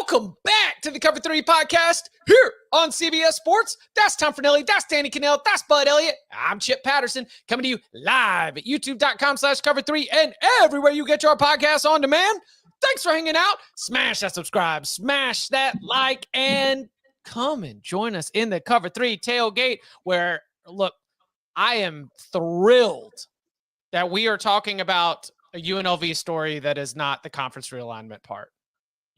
Welcome back to the Cover 3 podcast here on CBS Sports. That's Tom Fornelli. That's Danny Cannell. That's Bud Elliott. I'm Chip Patterson coming to you live at youtube.com/Cover3 and everywhere you get your podcasts on demand. Thanks for hanging out. Smash that subscribe, smash that like, and come and join us in the Cover 3 tailgate where, look, I am thrilled that we are talking about a UNLV story that is not the conference realignment part.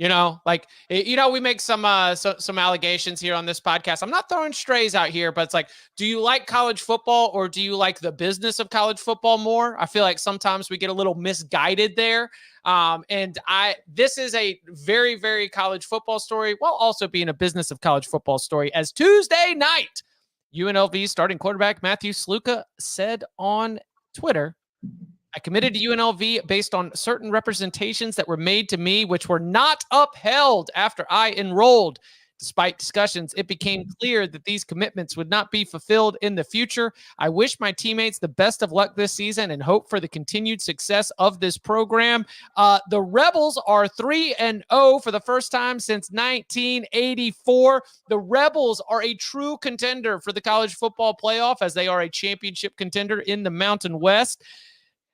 We make some allegations here on this podcast. I'm not throwing strays out here, but it's like, do you like college football or do you like the business of college football more? I feel like sometimes we get a little misguided there. This is a very, very college football story while also being a business of college football story, as Tuesday night, UNLV starting quarterback Matthew Sluka said on Twitter, I committed to UNLV based on certain representations that were made to me, which were not upheld after I enrolled. Despite discussions, it became clear that these commitments would not be fulfilled in the future. I wish my teammates the best of luck this season and hope for the continued success of this program. The Rebels are 3-0 for the first time since 1984. The Rebels are a true contender for the college football playoff, as they are a championship contender in the Mountain West.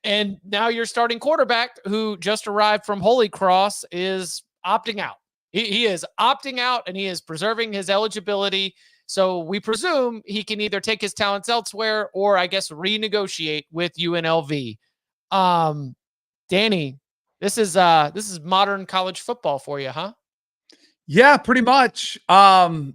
And now your starting quarterback, who just arrived from Holy Cross, is opting out. He is opting out, and he is preserving his eligibility. So we presume he can either take his talents elsewhere or, I guess, renegotiate with UNLV. Danny, this is modern college football for you, huh? Yeah, pretty much. Man,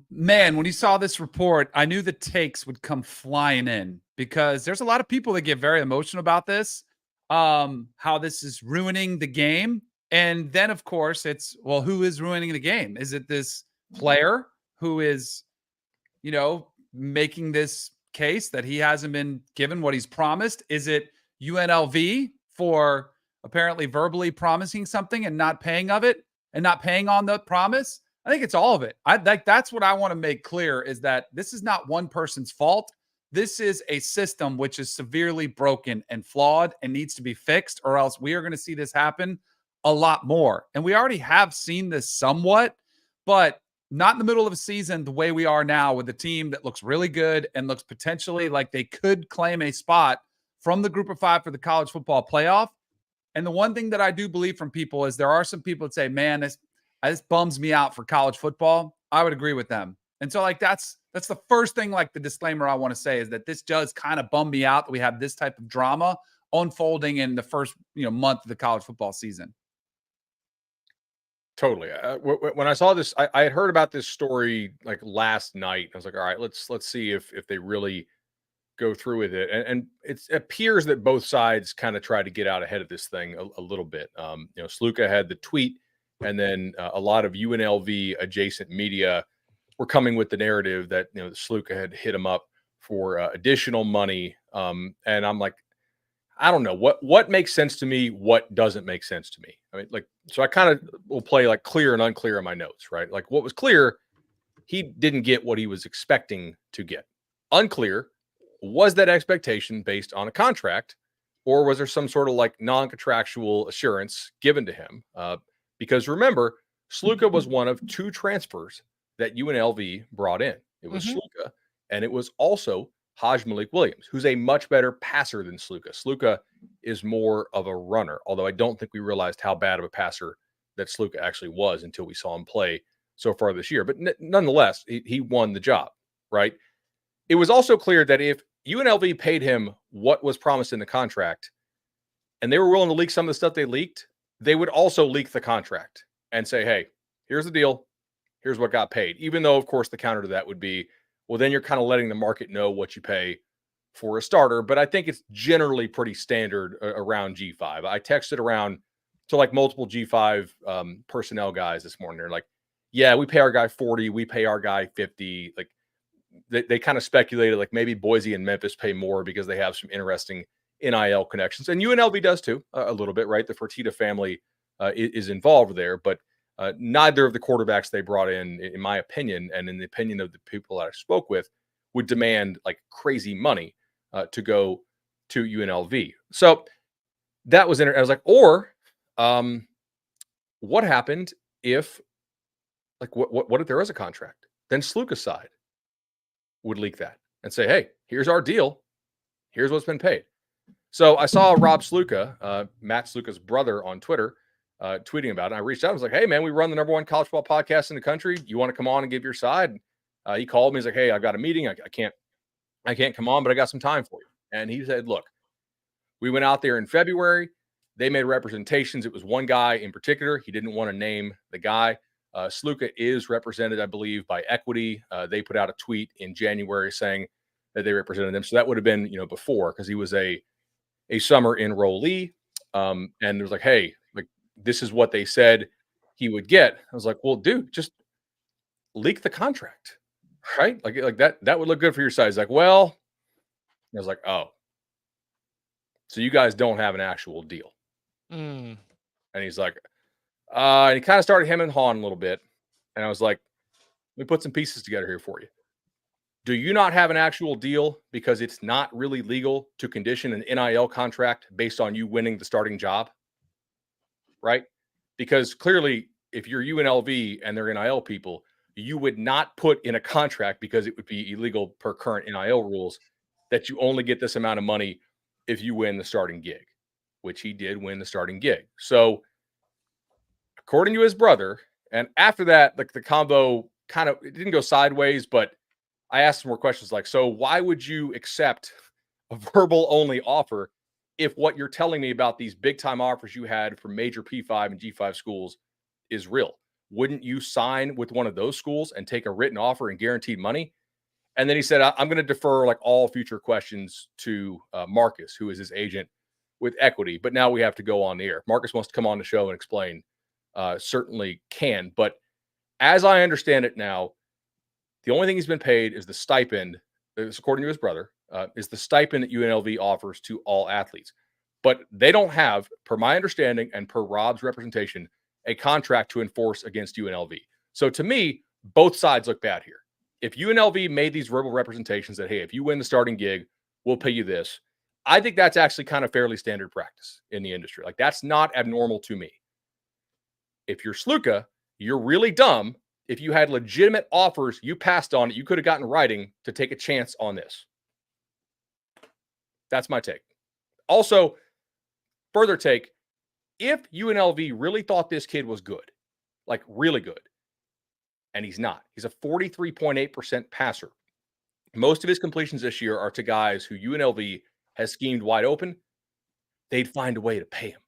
when you saw this report, I knew the takes would come flying in because there's a lot of people that get very emotional about this. How this is ruining the game. And then, of course, it's, well, who is ruining the game? Is it this player who is, making this case that he hasn't been given what he's promised? Is it UNLV for apparently verbally promising something and not paying of it and not paying on the promise? I think it's all of it. That's what I want to make clear, is that this is not one person's fault. This is a system which is severely broken and flawed and needs to be fixed, or else we are going to see this happen a lot more. And we already have seen this somewhat, but not in the middle of a season the way we are now, with a team that looks really good and looks potentially like they could claim a spot from the group of 5 for the college football playoff. And the one thing that I do believe from people is there are some people that say, man, this bums me out for college football. I would agree with them. And so that's the first thing, the disclaimer I want to say, is that this does kind of bum me out that we have this type of drama unfolding in the first month of the college football season. Totally. When I saw this, I had heard about this story last night. I was like, all right, let's see if they really go through with it. And it appears that both sides kind of try to get out ahead of this thing a little bit. Sluka had the tweet, and then a lot of UNLV adjacent media were coming with the narrative that Sluka had hit him up for additional money. And I'm like, I don't know what makes sense to me, what doesn't make sense to me. I mean, so I kind of will play clear and unclear in my notes, right? What was clear, he didn't get what he was expecting to get. Unclear, was that expectation based on a contract, or was there some sort of non-contractual assurance given to him? Because remember, Sluka was one of 2 transfers that UNLV brought in. It was Sluka, and it was also Haj Malik Williams, who's a much better passer than Sluka. Sluka is more of a runner, although I don't think we realized how bad of a passer that Sluka actually was until we saw him play so far this year. But nonetheless, he won the job, right? It was also clear that if UNLV paid him what was promised in the contract, and they were willing to leak some of the stuff they leaked, they would also leak the contract and say, hey, here's the deal. Here's what got paid. Even though, of course, the counter to that would be, well, then you're kind of letting the market know what you pay for a starter. But I think it's generally pretty standard around G5. I texted around to multiple G5 personnel guys this morning. They're like, yeah, we pay our guy 40. We pay our guy 50. They kind of speculated maybe Boise and Memphis pay more because they have some interesting NIL connections. And UNLV does too, a little bit, right? The Fertitta family is involved there. But neither of the quarterbacks they brought in my opinion, and in the opinion of the people that I spoke with, would demand crazy money to go to UNLV. So that was I was like, what happened if Like, what if there is a contract? Then Sluka's side would leak that and say, hey, here's our deal. Here's what's been paid. So I saw Rob Sluka, Matt Sluka's brother, on Twitter, tweeting about it. I reached out. I was like, hey, man, we run the #1 college football podcast in the country. You want to come on and give your side? He called me. He's like, hey, I've got a meeting. I can't come on, but I got some time for you. And he said, look, we went out there in February. They made representations. It was one guy in particular. He didn't want to name the guy. Sluka is represented, I believe, by Equity. They put out a tweet in January saying that they represented them. So that would have been, before, because he was a summer enrollee. And it was like, hey, like, this is what they said he would get. I was like, well, dude, just leak the contract, right? Like that would look good for your side. He's like, well, I was like, oh, so you guys don't have an actual deal. And he's like, and he kind of started hemming and hawing a little bit. And I was like, let me put some pieces together here for you. Do you not have an actual deal because it's not really legal to condition an NIL contract based on you winning the starting job? Right? Because clearly, if you're UNLV and they're NIL people, you would not put in a contract, because it would be illegal per current NIL rules, that you only get this amount of money if you win the starting gig, which he did win the starting gig. So according to his brother, and after that, like, the combo kind of, it didn't go sideways, but I asked some more questions like, so why would you accept a verbal only offer if what you're telling me about these big time offers you had from major P5 and G5 schools is real? Wouldn't you sign with one of those schools and take a written offer and guaranteed money? And then he said, I'm going to defer like all future questions to Marcus, who is his agent with Equity. But now we have to go on the air. Marcus wants to come on the show and explain. Certainly can. But as I understand it now, the only thing he's been paid is the stipend, according to his brother, is the stipend that UNLV offers to all athletes. But they don't have, per my understanding and per Rob's representation, a contract to enforce against UNLV. So to me, both sides look bad here. If UNLV made these verbal representations that, hey, if you win the starting gig, we'll pay you this, I think that's actually kind of fairly standard practice in the industry. Like, that's not abnormal to me. If you're Sluka, you're really dumb if you had legitimate offers you passed on that you could have gotten writing to take a chance on this. That's my take. Also, further take, if UNLV really thought this kid was good, like really good, and he's not, he's a 43.8% passer. Most of his completions this year are to guys who UNLV has schemed wide open. They'd find a way to pay him.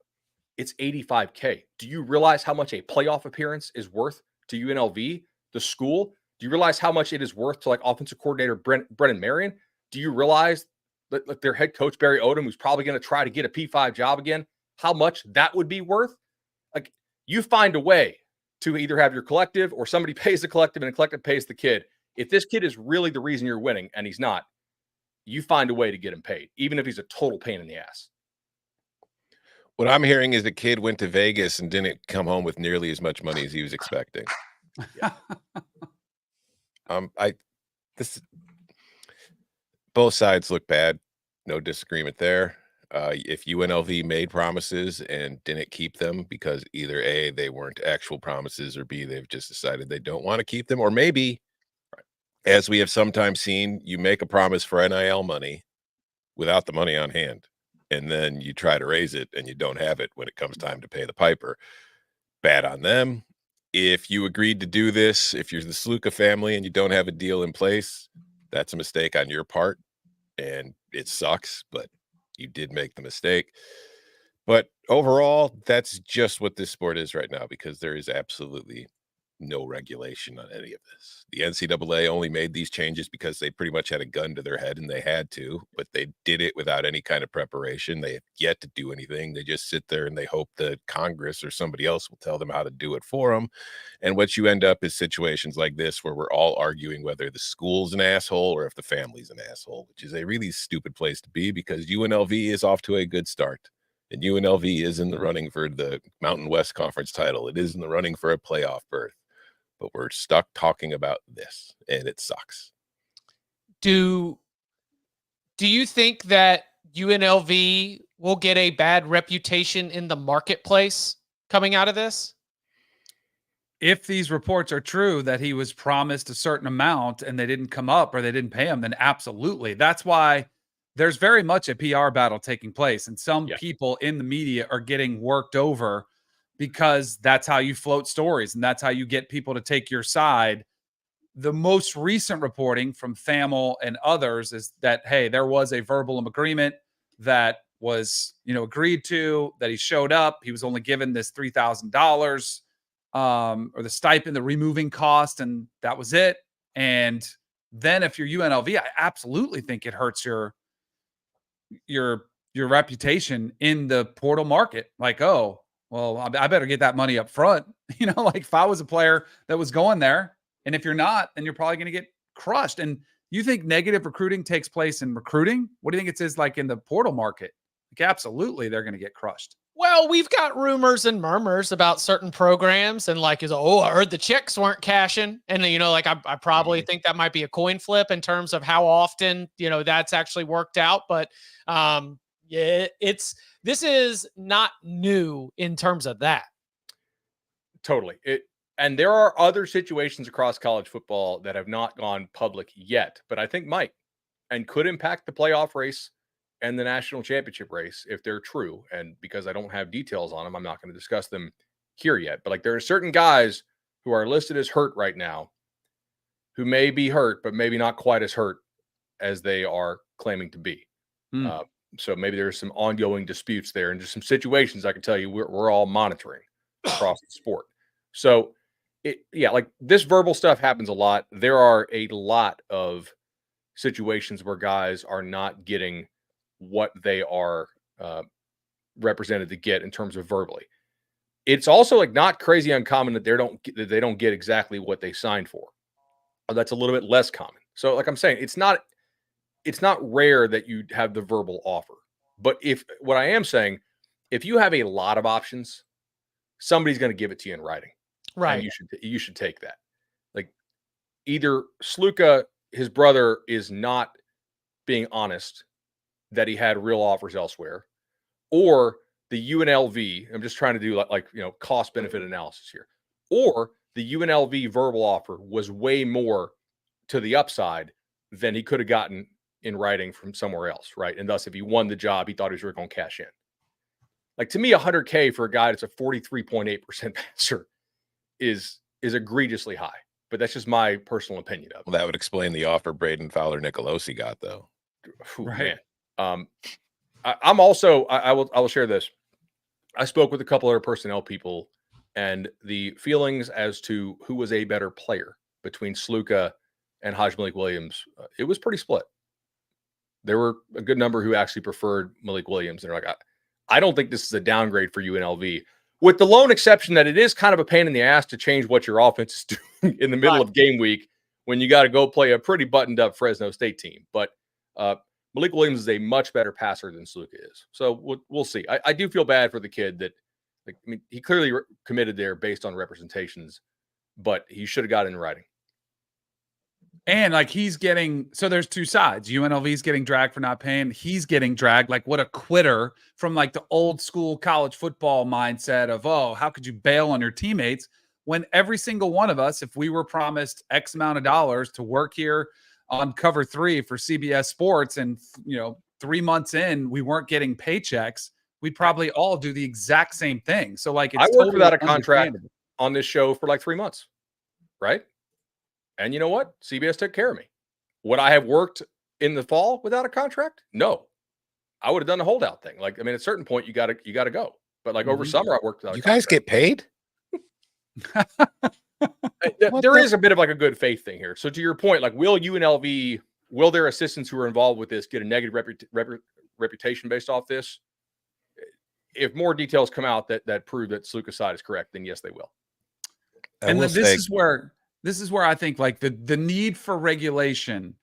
It's $85K. Do you realize how much a playoff appearance is worth to UNLV, the school? Do you realize how much it is worth to, like, offensive coordinator Brennan Marion? Do you realize that their head coach Barry Odom, who's probably going to try to get a P5 job again, how much that would be worth? Like, you find a way to either have your collective, or somebody pays the collective and the collective pays the kid. If this kid is really the reason you're winning and he's not, you find a way to get him paid, even if he's a total pain in the ass. What I'm hearing is the kid went to Vegas and didn't come home with nearly as much money as he was expecting. Yeah. Both sides look bad. No disagreement there. If UNLV made promises and didn't keep them because either A, they weren't actual promises, or B, they've just decided they don't want to keep them, or maybe, as we have sometimes seen, you make a promise for NIL money without the money on hand, and then you try to raise it and you don't have it when it comes time to pay the piper. Bad on them. If you agreed to do this, if you're the Sluka family and you don't have a deal in place, that's a mistake on your part, and it sucks, but you did make the mistake. But overall, that's just what this sport is right now, because there is absolutely no regulation on any of this. The NCAA only made these changes because they pretty much had a gun to their head, and they had to, but they did it without any kind of preparation. They have yet to do anything. They just sit there and they hope that Congress or somebody else will tell them how to do it for them. And what you end up is situations like this, where we're all arguing whether the school's an asshole or if the family's an asshole, which is a really stupid place to be, because UNLV is off to a good start. And UNLV is in the running for the Mountain West Conference title. It is in the running for a playoff berth. But we're stuck talking about this, and it sucks. Do you think that UNLV will get a bad reputation in the marketplace coming out of this? if these reports are true that he was promised a certain amount and they didn't come up or they didn't pay him, then absolutely. That's why there's very much a PR battle taking place. And some people in the media are getting worked over because that's how you float stories and that's how you get people to take your side. The most recent reporting from Thamel and others is that, hey, there was a verbal agreement that was, agreed to, that he showed up. He was only given this $3,000 or the stipend, the removing cost, and that was it. And then if you're UNLV, I absolutely think it hurts your reputation in the portal market. Like, oh, well, I better get that money up front. Like if I was a player that was going there, and if you're not, then you're probably going to get crushed. And you think negative recruiting takes place in recruiting? What do you think it is like in the portal market? Like, absolutely, they're going to get crushed. Well, we've got rumors and murmurs about certain programs and I heard the checks weren't cashing. And, I probably think that might be a coin flip in terms of how often, that's actually worked out. But this is not new in terms of that. Totally. And there are other situations across college football that have not gone public yet, but I think might and could impact the playoff race and the national championship race if they're true. And because I don't have details on them, I'm not going to discuss them here yet. But there are certain guys who are listed as hurt right now who may be hurt, but maybe not quite as hurt as they are claiming to be. So maybe there's some ongoing disputes there and just some situations I can tell you we're all monitoring across the sport. So this verbal stuff happens a lot. There are a lot of situations where guys are not getting what they are represented to get in terms of verbally. It's also not crazy uncommon that they don't get exactly what they signed for. That's a little bit less common. So I'm saying, it's not rare that you have the verbal offer. But what I am saying, if you have a lot of options, somebody's going to give it to you in writing. Right. And you should take that. Either Sluka, his brother, is not being honest that he had real offers elsewhere, or the UNLV, I'm just trying to do cost benefit analysis here, or the UNLV verbal offer was way more to the upside than he could have gotten in writing from somewhere else. Right. And thus, if he won the job, he thought he was really going to cash in. To me, $100K for a guy that's a 43.8% passer is egregiously high, but that's just my personal opinion of it. Well, that would explain the offer Braden Fowler-Nicolosi got, though. Right. Man. I will share this. I spoke with a couple other personnel people, and the feelings as to who was a better player between Sluka and Hajj Malik Williams, it was pretty split. There were a good number who actually preferred Malik Williams, and they're like, I don't think this is a downgrade for UNLV, with the lone exception that it is kind of a pain in the ass to change what your offense is doing in the middle of game week when you got to go play a pretty buttoned up Fresno State team. But Malik Williams is a much better passer than Sluka is. So we'll see. I do feel bad for the kid that, he clearly committed there based on representations, but he should have got in writing. And he's getting, so there's two sides. UNLV's getting dragged for not paying. He's getting dragged. What a quitter from the old school college football mindset of, oh, how could you bail on your teammates when every single one of us, if we were promised X amount of dollars to work here on Cover 3 for CBS Sports and, 3 months in, we weren't getting paychecks, we'd probably all do the exact same thing. So it's I worked without a contract on this show for 3 months. Right. And you know what? CBS took care of me. Would I have worked in the fall without a contract? No. I would have done the holdout thing. At a certain point, you gotta go. But over summer, I worked without you guys get paid? There is a bit of a good faith thing here. So to your point, will UNLV, will their assistants who are involved with this get a negative reputation based off this? If more details come out that prove that Sluka's side is correct, then yes, they will. And then this is where I think the need for regulation,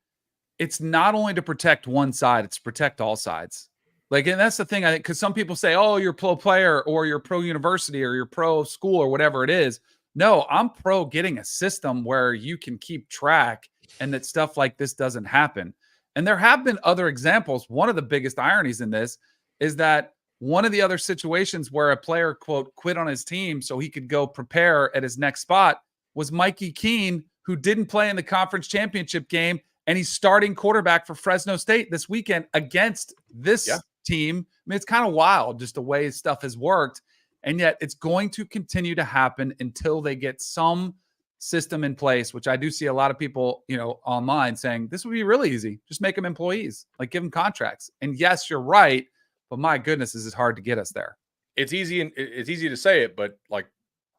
it's not only to protect one side, it's to protect all sides. And that's the thing, I think, because some people say, oh, you're pro player or you're pro university or you're pro school or whatever it is. No, I'm pro getting a system where you can keep track and that stuff like this doesn't happen. And there have been other examples. One of the biggest ironies in this is that one of the other situations where a player, quote, quit on his team so he could go prepare at his next spot was Mikey Keene, who didn't play in the conference championship game, and he's starting quarterback for Fresno State this weekend against this team. I mean, it's kind of wild just the way stuff has worked, and yet it's going to continue to happen until they get some system in place, which I do see a lot of people, online saying this would be really easy. Just make them employees, like give them contracts. And yes, you're right. But my goodness, this is hard to get us there. It's easy and it's easy to say it, but like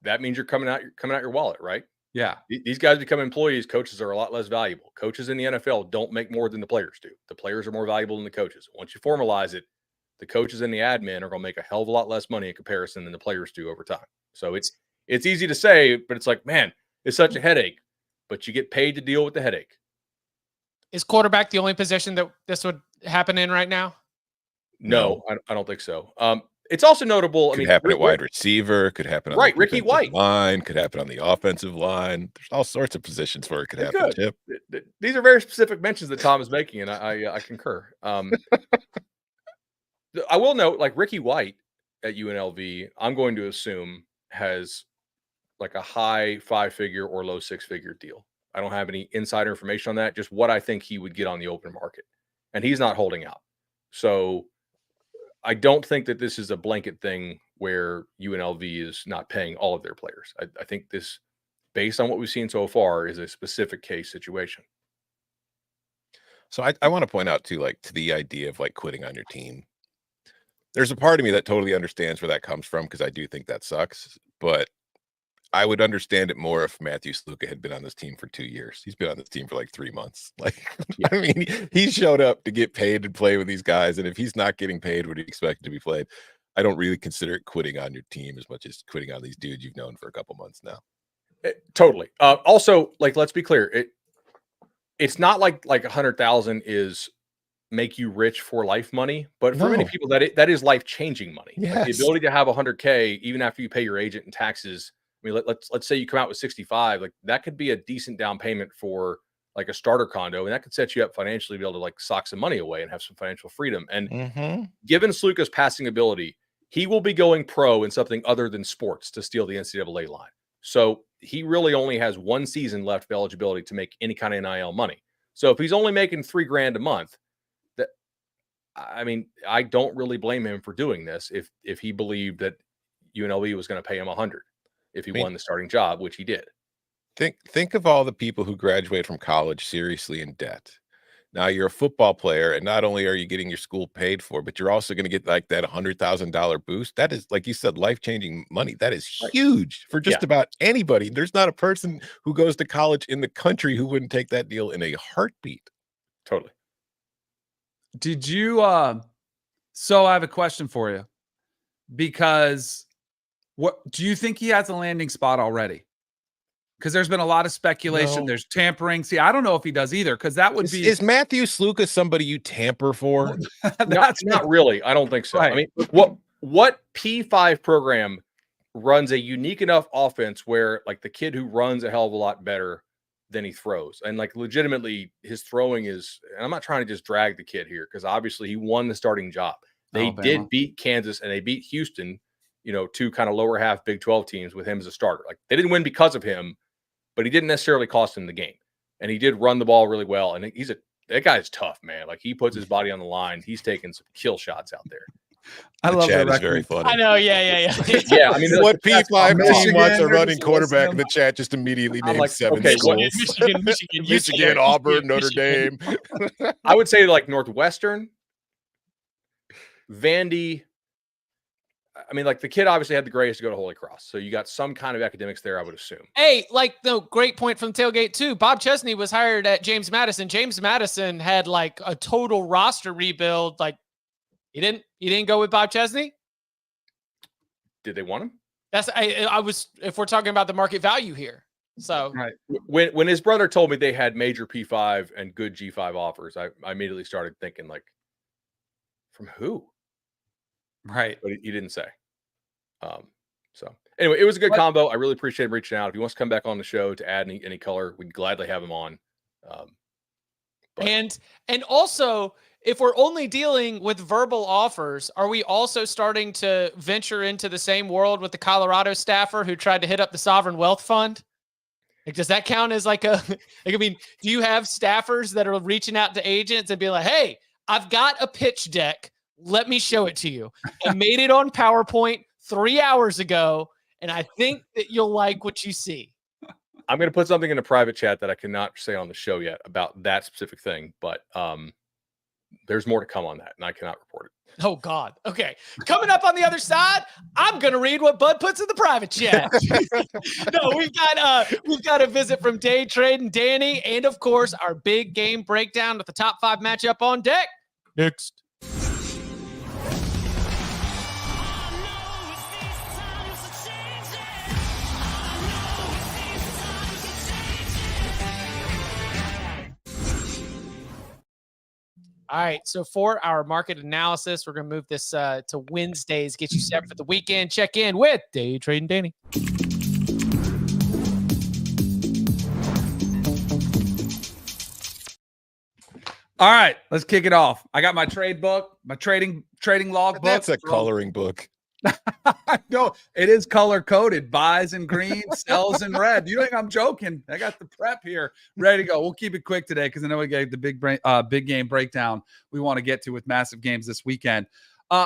that means you're coming out your wallet, right? Yeah. These guys become employees. Coaches are a lot less valuable. Coaches in the NFL don't make more than the players do. The players are more valuable than the coaches. Once you formalize it, the coaches and the admin are going to make a hell of a lot less money in comparison than the players do over time. So it's easy to say, but it's like, man, it's such a headache, but you get paid to deal with the headache. Is quarterback the only position that this would happen in right now? No. I don't think so. It's also notable. Could happen at wide receiver. Could happen on right. the Ricky White line. Could happen on the offensive line. There's all sorts of positions where it could happen. Chip. These are very specific mentions that Tom is making, and I concur. I will note, like Ricky White at UNLV, I'm going to assume has like a high 5-figure or low 6-figure deal. I don't have any insider information on that. Just what I think he would get on the open market, and he's not holding out. So I don't think that this is a blanket thing where UNLV is not paying all of their players. I think this, based on what we've seen so far, is a specific case situation. So I want to point out too, like to the idea of like quitting on your team. There's a part of me that totally understands where that comes from, because I do think that sucks. But I would understand it more if Matthew Sluka had been on this team for 2 years. He's been on this team for like 3 months. Like, I mean, he showed up to get paid and play with these guys. And if he's not getting paid what he expected to be played, I don't really consider it quitting on your team as much as quitting on these dudes you've known for a couple months now. Totally. Also, like, let's be clear. It's not like 100,000 is make you rich for life money, but for many people that is life-changing money. Yes. Like the ability to have 100K, even after you pay your agent and taxes. I mean, let's say you come out with 65, like that could be a decent down payment for like a starter condo, and that could set you up financially to be able to like sock some money away and have some financial freedom. And given Sluka's passing ability, he will be going pro in something other than sports to steal the NCAA line. So he really only has 1 season left of eligibility to make any kind of NIL money. So if he's only making $3,000 a month, I mean, I don't really blame him for doing this if he believed that UNLV was going to pay him 100 if he won the starting job, which he did. Think of all the people who graduate from college seriously in debt. Now you're a football player, and not only are you getting your school paid for, but you're also going to get like that $100,000 boost. That is, like you said, life-changing money. That is huge for just about anybody. There's not a person who goes to college in the country who wouldn't take that deal in a heartbeat. Totally. Did you so I have a question for you, because what do you think he has a landing spot already? Because there's been a lot of speculation. There's tampering. See, I don't know if he does either, because that would be. Is Matthew Sluka somebody you tamper for? not really. I don't think so. Right. I mean, what P5 program runs a unique enough offense where like the kid who runs a hell of a lot better than he throws, and like legitimately his throwing is, and I'm not trying to just drag the kid here, because obviously he won the starting job. They did beat Kansas and they beat Houston, 2 kind of lower half Big 12 teams with him as a starter. Like they didn't win because of him, but he didn't necessarily cost him the game. And he did run the ball really well. And that guy's tough, man. Like he puts his body on the line. He's taking some kill shots out there. I love chat the is very funny. I know. Yeah. Yeah. I mean, what P5 team wants a running quarterback, and the chat just immediately named like, 7 schools. Michigan, Auburn, Notre Dame. I would say like Northwestern, Vandy. I mean, like the kid obviously had the grades to go to Holy Cross. So you got some kind of academics there, I would assume. Hey, like the great point from Tailgate too. Bob Chesney was hired at James Madison. James Madison had like a total roster rebuild. Like you didn't go with Bob Chesney? Did they want him? I was, if we're talking about the market value here. So right. When his brother told me they had major P5 and good G5 offers, I immediately started thinking like, from who? Right. But he didn't say. So anyway, it was a good combo. I really appreciate him reaching out. If he wants to come back on the show to add any color, we'd gladly have him on. And also if we're only dealing with verbal offers, are we also starting to venture into the same world with the Colorado staffer who tried to hit up the Sovereign Wealth Fund? Like, does that count as like a, like, I mean, do you have staffers that are reaching out to agents and be like, hey, I've got a pitch deck. Let me show it to you. I made it on PowerPoint 3 hours ago, and I think that you'll like what you see. I'm going to put something in a private chat that I cannot say on the show yet about that specific thing, but there's more to come on that, and I cannot report it. Oh God. Okay. Coming up on the other side, I'm going to read what Bud puts in the private chat. No, we've got a visit from Day Trade and Danny, and of course our big game breakdown with the top 5 matchup on deck. Next. All right, so for our market analysis, we're going to move this to Wednesdays, get you set for the weekend. Check in with Day Trade and Danny. All right, let's kick it off. I got my trade book, my trading log book. That's a coloring book. No, it is color coded. Buys in green, sells in red. You think I'm joking? I got the prep here ready to go. We'll keep it quick today because I know we got the big game breakdown we want to get to with massive games this weekend.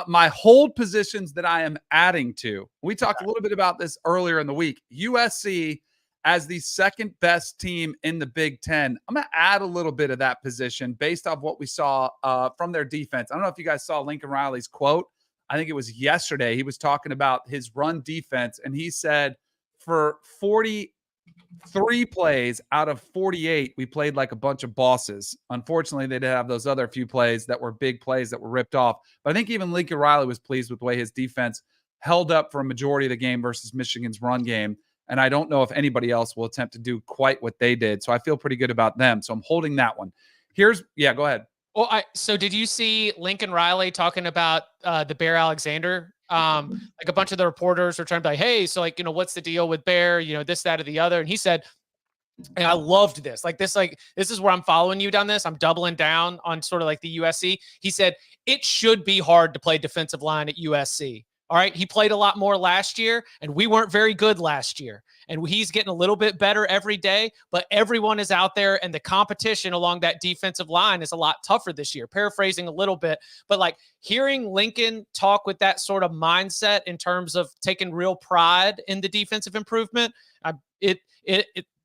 My hold positions that I am adding to. We talked a little bit about this earlier in the week. USC as the second best team in the Big Ten. I'm going to add a little bit of that position based off what we saw from their defense. I don't know if you guys saw Lincoln Riley's quote. I think it was yesterday. He was talking about his run defense, and he said for 43 plays out of 48, we played like a bunch of bosses. Unfortunately, they did have those other few plays that were big plays that were ripped off. But I think even Lincoln Riley was pleased with the way his defense held up for a majority of the game versus Michigan's run game. And I don't know if anybody else will attempt to do quite what they did. So I feel pretty good about them. So I'm holding that one. Go ahead. Well, so did you see Lincoln Riley talking about the Bear Alexander? Like a bunch of the reporters were trying to be like, hey, so like, what's the deal with Bear? This, that, or the other. And he said, and I loved this. This is where I'm following you down this. I'm doubling down on sort of like the USC. He said, it should be hard to play defensive line at USC. All right. He played a lot more last year, and we weren't very good last year. And he's getting a little bit better every day, but everyone is out there, and the competition along that defensive line is a lot tougher this year. Paraphrasing a little bit, but like hearing Lincoln talk with that sort of mindset in terms of taking real pride in the defensive improvement, it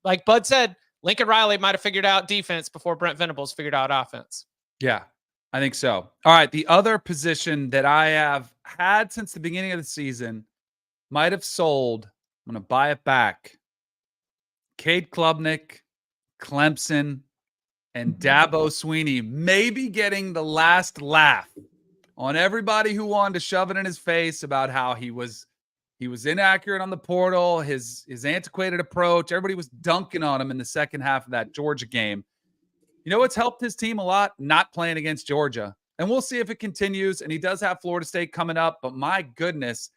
like Bud said, Lincoln Riley might have figured out defense before Brent Venables figured out offense. Yeah, I think so. All right. The other position that I have had since the beginning of the season, might have sold. I'm going to buy it back. Cade Klubnik, Clemson, and Dabo Sweeney maybe getting the last laugh on everybody who wanted to shove it in his face about how he was inaccurate on the portal, his antiquated approach. Everybody was dunking on him in the second half of that Georgia game. You know what's helped his team a lot? Not playing against Georgia. And we'll see if it continues. And he does have Florida State coming up. But my goodness,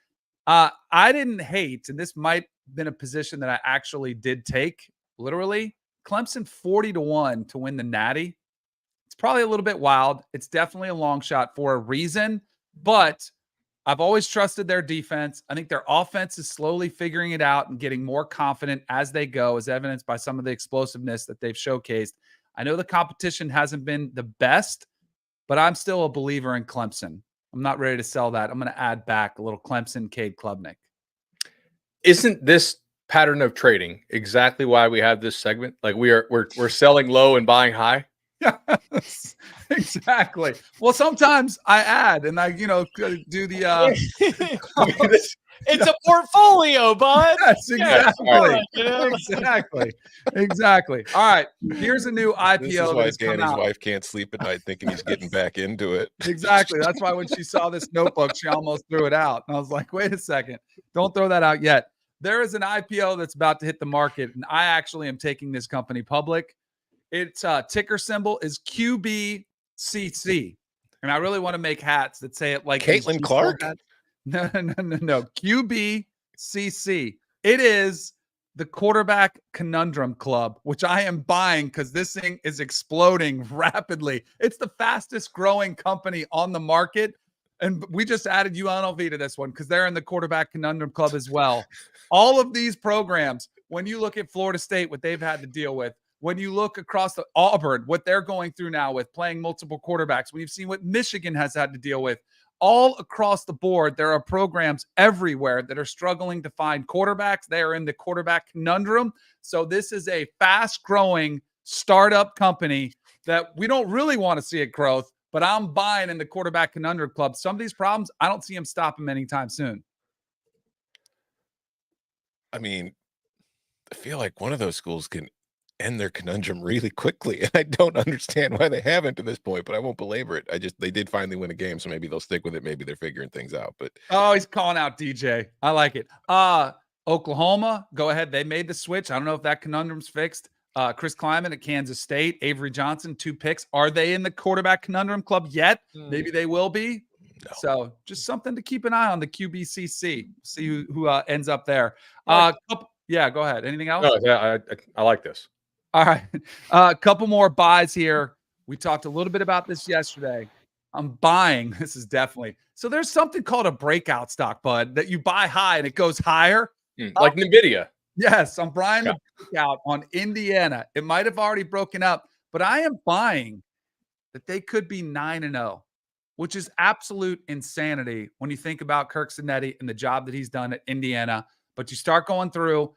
I didn't hate, and this might have been a position that I actually did take, literally. Clemson 40-1 to win the Natty. It's probably a little bit wild. It's definitely a long shot for a reason. But I've always trusted their defense. I think their offense is slowly figuring it out and getting more confident as they go, as evidenced by some of the explosiveness that they've showcased. I know the competition hasn't been the best, but I'm still a believer in Clemson. I'm not ready to sell that. I'm going to add back a little Clemson, Cade Klubnik. Isn't this pattern of trading exactly why we have this segment? Like we're selling low and buying high. Yes, exactly. Well, sometimes I add and I, do the. It's a portfolio, bud. Yes, exactly. Yeah, Exactly. All right. Here's a new IPO. This is why Danny's wife can't sleep at night thinking he's getting back into it. Exactly. That's why when she saw this notebook, she almost threw it out. And I was like, wait a second. Don't throw that out yet. There is an IPO that's about to hit the market, and I actually am taking this company public. Its ticker symbol is QBCC. And I really want to make hats that say it like Caitlin Clark? No. QBCC. It is the Quarterback Conundrum Club, which I am buying because this thing is exploding rapidly. It's the fastest growing company on the market. And we just added UNLV to this one because they're in the Quarterback Conundrum Club as well. All of these programs, when you look at Florida State, what they've had to deal with, when you look across the Auburn, what they're going through now with playing multiple quarterbacks, when you've seen what Michigan has had to deal with, all across the board, there are programs everywhere that are struggling to find quarterbacks. They are in the quarterback conundrum. So this is a fast-growing startup company that we don't really want to see it growth, but I'm buying in the Quarterback Conundrum Club. Some of these problems, I don't see them stopping anytime soon. I mean, I feel like one of those schools can end their conundrum really quickly, and I don't understand why they haven't to this point, but I won't belabor it. They did finally win a game, so maybe they'll stick with it. Maybe they're figuring things out. But oh, he's calling out DJ. I like it. Oklahoma, go ahead. They made the switch. I don't know if that conundrum's fixed. Chris Kleiman at Kansas State, Avery Johnson, 2 picks. Are they in the Quarterback Conundrum Club yet? Maybe they will be. No. So just something to keep an eye on, the QBCC. See who ends up there. Yeah, go ahead. Anything else? No, yeah, I like this. All right. A couple more buys here. We talked a little bit about this yesterday. I'm buying. This is definitely. So there's something called a breakout stock, bud, that you buy high and it goes higher. Like NVIDIA. Yes, I'm buying the breakout on Indiana. It might have already broken up, but I am buying that they could be 9-0, which is absolute insanity when you think about Kirk Cinetti and the job that he's done at Indiana. But you start going through,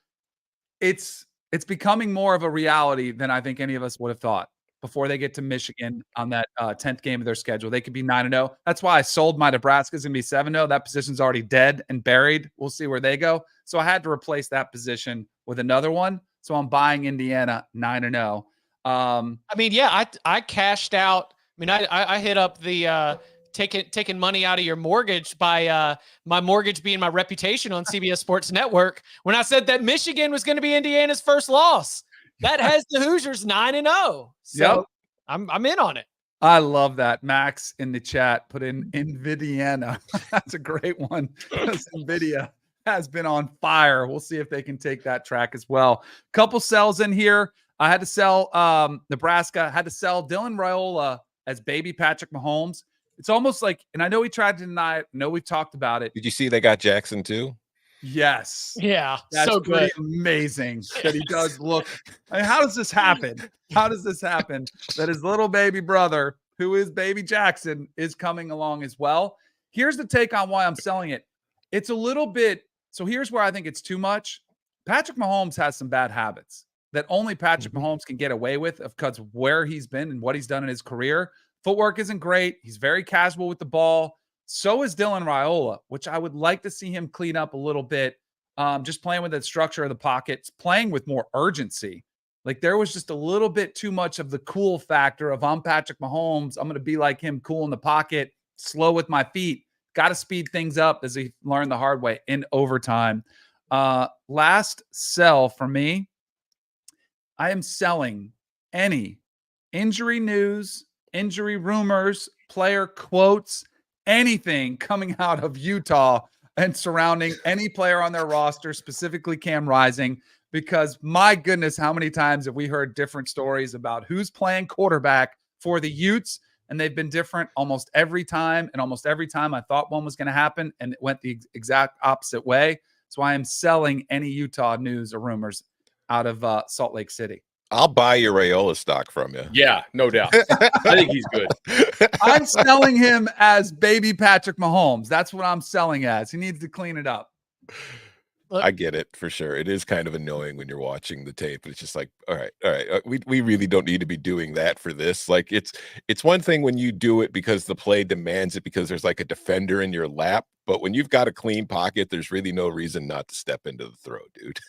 it's becoming more of a reality than I think any of us would have thought before they get to Michigan on that 10th game of their schedule. They could be 9-0. That's why I sold my Nebraska's going to be 7-0. That position's already dead and buried. We'll see where they go. So I had to replace that position with another one. So I'm buying Indiana 9-0. I mean, yeah, I cashed out. I mean, I hit up the taking money out of your mortgage by my mortgage being my reputation on CBS Sports Network when I said that Michigan was going to be Indiana's first loss. That has the Hoosiers 9-0. So yep. I'm in on it. I love that. Max in the chat put in Nvidiana. That's a great one. NVIDIA has been on fire. We'll see if they can take that track as well. Couple sells in here. I had to sell Nebraska. Had to sell Dylan Raiola as baby Patrick Mahomes. It's almost like, and I know he tried to deny it. I know we've talked about it. Did you see they got Jackson too? Yes. Yeah. That's so pretty good. amazing that he does look. I mean, how does this happen? How does this happen that his little baby brother, who is baby Jackson, is coming along as well? Here's the take on why I'm selling it. It's a little bit. So here's where I think it's too much. Patrick Mahomes has some bad habits that only Patrick Mahomes can get away with because of where he's been and what he's done in his career. Footwork isn't great. He's very casual with the ball. So is Dylan Raiola, which I would like to see him clean up a little bit. Just playing with the structure of the pockets, playing with more urgency. Like there was just a little bit too much of the cool factor of I'm Patrick Mahomes. I'm going to be like him, cool in the pocket, slow with my feet. Got to speed things up, as he learned the hard way in overtime. Last sell for me. I am selling any injury news, injury rumors, player quotes, anything coming out of Utah and surrounding any player on their roster, specifically Cam Rising, because my goodness, how many times have we heard different stories about who's playing quarterback for the Utes, and they've been different almost every time, and almost every time I thought one was going to happen, and it went the exact opposite way. So I am selling any Utah news or rumors out of Salt Lake City. I'll buy your Raiola stock from you. Yeah, no doubt. I think he's good. I'm selling him as baby Patrick Mahomes. That's what I'm selling as. He needs to clean it up. Look, I get it for sure. It is kind of annoying when you're watching the tape. It's just like, all right. We really don't need to be doing that for this. Like it's one thing when you do it because the play demands it because there's like a defender in your lap. But when you've got a clean pocket, there's really no reason not to step into the throw, dude.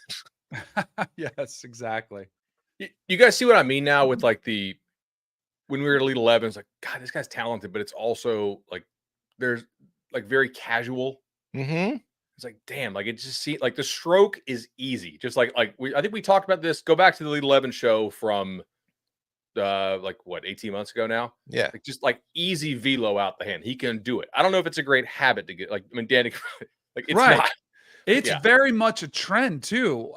Yes, exactly. You guys see what I mean now with like when we were at Elite 11, it's like, God, this guy's talented, but it's also like there's like very casual. Mm-hmm. It's like, damn, like it just like the stroke is easy. Just like I think we talked about this. Go back to the Elite 11 show from 18 months ago now. Yeah. Like just like easy velo out the hand. He can do it. I don't know if it's a great habit to get. Like, I mean, Danny, like it's right. not. It's Yeah. very much a trend too.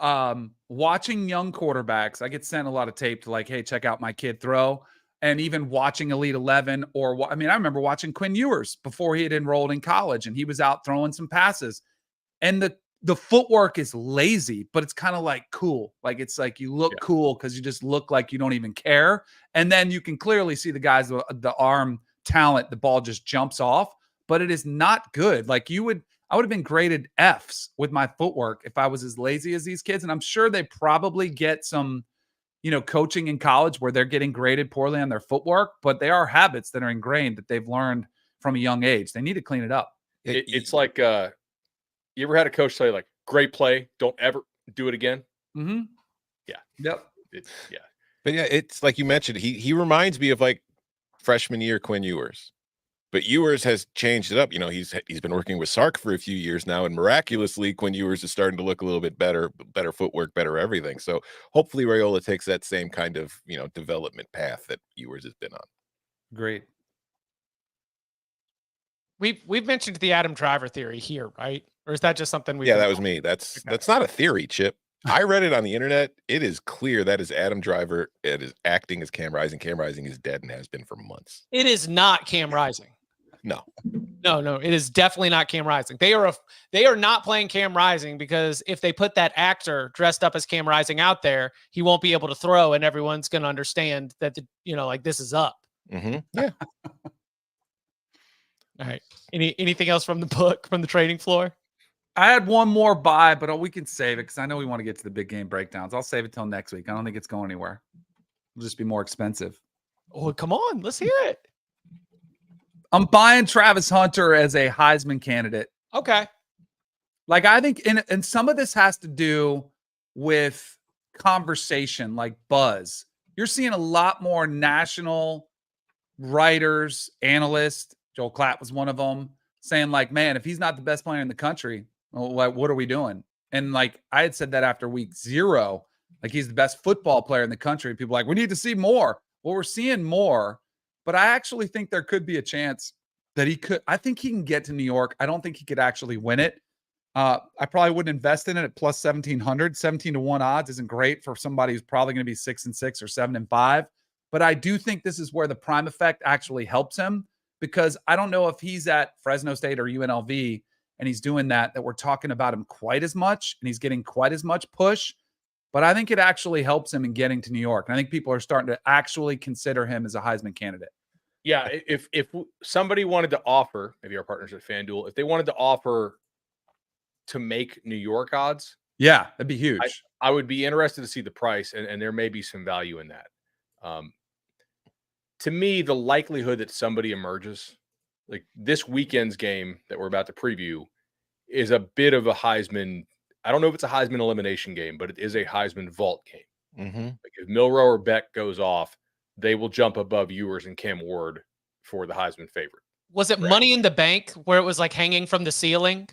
Watching young quarterbacks, I get sent a lot of tape to like, hey, check out my kid throw. And even watching Elite 11 I remember watching Quinn Ewers before he had enrolled in college and he was out throwing some passes. And the footwork is lazy, but it's kind of like cool. Like it's like you look cool because you just look like you don't even care. And then you can clearly see the guys with the arm talent, the ball just jumps off, but it is not good. Like I would have been graded Fs with my footwork if I was as lazy as these kids. And I'm sure they probably get some, coaching in college where they're getting graded poorly on their footwork, but they are habits that are ingrained that they've learned from a young age. They need to clean it up. It's like, you ever had a coach say like, great play, don't ever do it again? Mm-hmm. Yeah. Yep. But yeah, it's like you mentioned, he reminds me of like freshman year Quinn Ewers. But Ewers has changed it up. He's been working with Sark for a few years now, and miraculously, Quinn Ewers is starting to look a little bit better footwork, better everything. So hopefully Raiola takes that same kind of, development path that Ewers has been on. Great. We've mentioned the Adam Driver theory here, right? Or is that just something we? Yeah, that was me. That's not a theory, Chip. I read it on the internet. It is clear that is Adam Driver. It is acting as Cam Rising. Cam Rising is dead and has been for months. It is not Cam Rising. No, it is definitely not Cam Rising. They are not playing Cam Rising because if they put that actor dressed up as Cam Rising out there, he won't be able to throw, and everyone's going to understand that this is up. Mm-hmm. Yeah. All right. Anything else from the book, from the trading floor? I had one more buy, but we can save it because I know we want to get to the big game breakdowns. I'll save it till next week. I don't think it's going anywhere. It'll just be more expensive. Oh, come on. Let's hear it. I'm buying Travis Hunter as a Heisman candidate. Okay. Like I think, and some of this has to do with conversation, like buzz. You're seeing a lot more national writers, analysts. Joel Klatt was one of them, saying like, man, if he's not the best player in the country, well, what are we doing? And like I had said that after week 0, like he's the best football player in the country. People are like, we need to see more. Well, we're seeing more. But I actually think there could be a chance that he could. I think he can get to New York. I don't think he could actually win it. I probably wouldn't invest in it at plus 1,700. 17-1 odds isn't great for somebody who's probably going to be 6-6 or 7-5. But I do think this is where the prime effect actually helps him because I don't know if he's at Fresno State or UNLV and he's doing that we're talking about him quite as much and he's getting quite as much push. But I think it actually helps him in getting to New York. And I think people are starting to actually consider him as a Heisman candidate. Yeah, if somebody wanted to offer, maybe our partners at FanDuel, if they wanted to offer to make New York odds, yeah, that'd be huge. I would be interested to see the price, and there may be some value in that. To me, the likelihood that somebody emerges, like this weekend's game that we're about to preview, is a bit of a Heisman. I don't know if it's a Heisman elimination game, but it is a Heisman vault game. Mm-hmm. Like if Milroe or Beck goes off, they will jump above Ewers and Cam Ward for the Heisman favorite. Was it Money in the Bank where it was like hanging from the ceiling?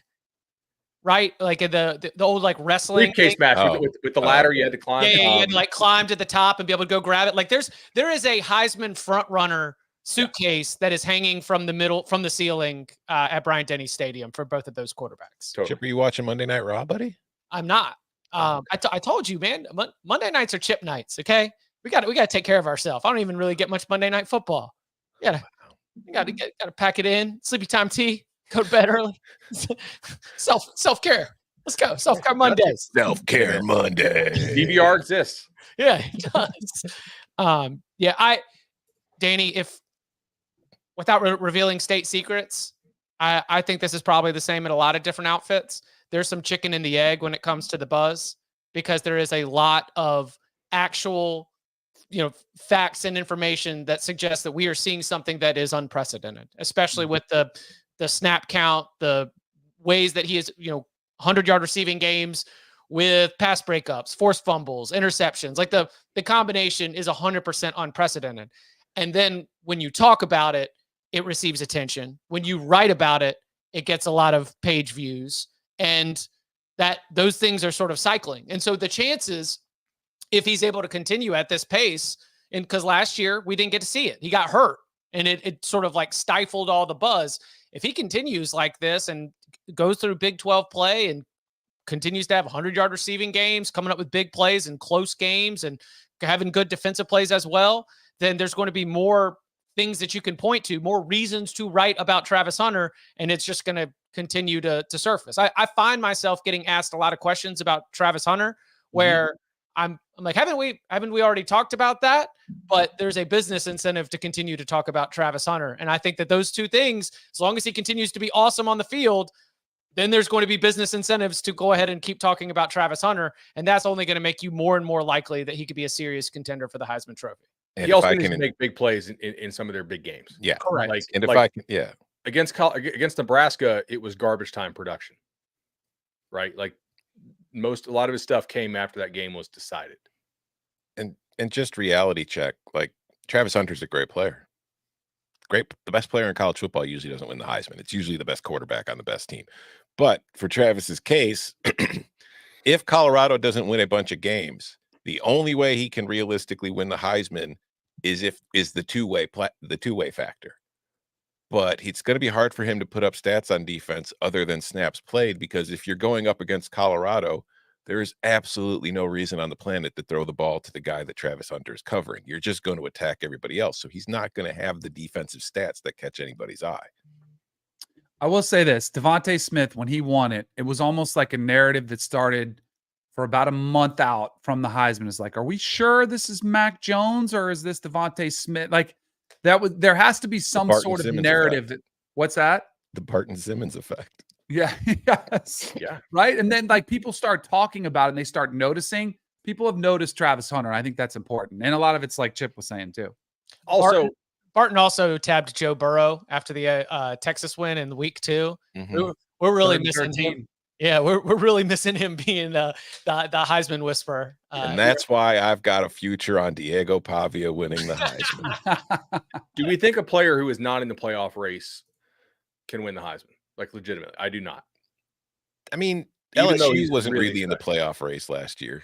Right? Like in the old like wrestling briefcase match with the ladder you had to climb. Yeah, you had to like climb to the top and be able to go grab it. Like there is a Heisman front runner suitcase that is hanging from the ceiling at Bryant-Denny Stadium for both of those quarterbacks. Totally. Chip, are you watching Monday Night Raw, buddy? I'm not. I told you, man. Monday nights are chip nights. Okay, we got to take care of ourselves. I don't even really get much Monday night football. You gotta pack it in. Sleepy time tea. Go to bed early. Self care. Let's go. Self care Mondays. Self care Monday. DVR exists. Yeah, it does. Danny, if without revealing state secrets, I think this is probably the same at a lot of different outfits. There's some chicken in the egg when it comes to the buzz because there is a lot of actual, facts and information that suggests that we are seeing something that is unprecedented, especially with the snap count, the ways that he is, 100-yard receiving games with pass breakups, forced fumbles, interceptions. Like the combination is 100% unprecedented. And then when you talk about it, it receives attention. When you write about it, it gets a lot of page views. And that those things are sort of cycling. And so the chances, if he's able to continue at this pace, and because last year we didn't get to see it, he got hurt and it sort of like stifled all the buzz. If he continues like this and goes through Big 12 play and continues to have 100-yard receiving games, coming up with big plays and close games and having good defensive plays as well, then there's going to be more things that you can point to, more reasons to write about Travis Hunter, and it's just going to continue to surface. I find myself getting asked a lot of questions about Travis Hunter where I'm like, haven't we already talked about that? But there's a business incentive to continue to talk about Travis Hunter. And I think that those two things, as long as he continues to be awesome on the field, then there's going to be business incentives to go ahead and keep talking about Travis Hunter. And that's only going to make you more and more likely that he could be a serious contender for the Heisman Trophy. And he also needs to make big plays in some of their big games. Yeah. Correct. Against Nebraska, it was garbage time production, right? Like a lot of his stuff came after that game was decided. And just reality check, like Travis Hunter's a great player. The best player in college football usually doesn't win the Heisman. It's usually the best quarterback on the best team. But for Travis's case, if Colorado doesn't win a bunch of games, the only way he can realistically win the Heisman is the two-way factor. But it's going to be hard for him to put up stats on defense other than snaps played, because if you're going up against Colorado, there is absolutely no reason on the planet to throw the ball to the guy that Travis Hunter is covering. You're just going to attack everybody else. So he's not going to have the defensive stats that catch anybody's eye. I will say this, Devontae Smith, when he won it, it was almost like a narrative that started for about a month out from the Heisman. It's like, are we sure this is Mac Jones or is this Devontae Smith? Like there has to be some sort of narrative what's that? The Barton Simmons effect. Yeah. Yes. Yeah. Right. And then like people start talking about it and they start noticing. People have noticed Travis Hunter. I think that's important. And a lot of it's like Chip was saying too. Also, Barton also tabbed Joe Burrow after the Texas win in week 2. Mm-hmm. We're really missing him. Yeah, we're really missing him being the Heisman whisperer. And that's why I've got a future on Diego Pavia winning the Heisman. Do we think a player who is not in the playoff race can win the Heisman? Like legitimately, I do not. I mean, Even though LSU he's wasn't really really in the playoff race last year.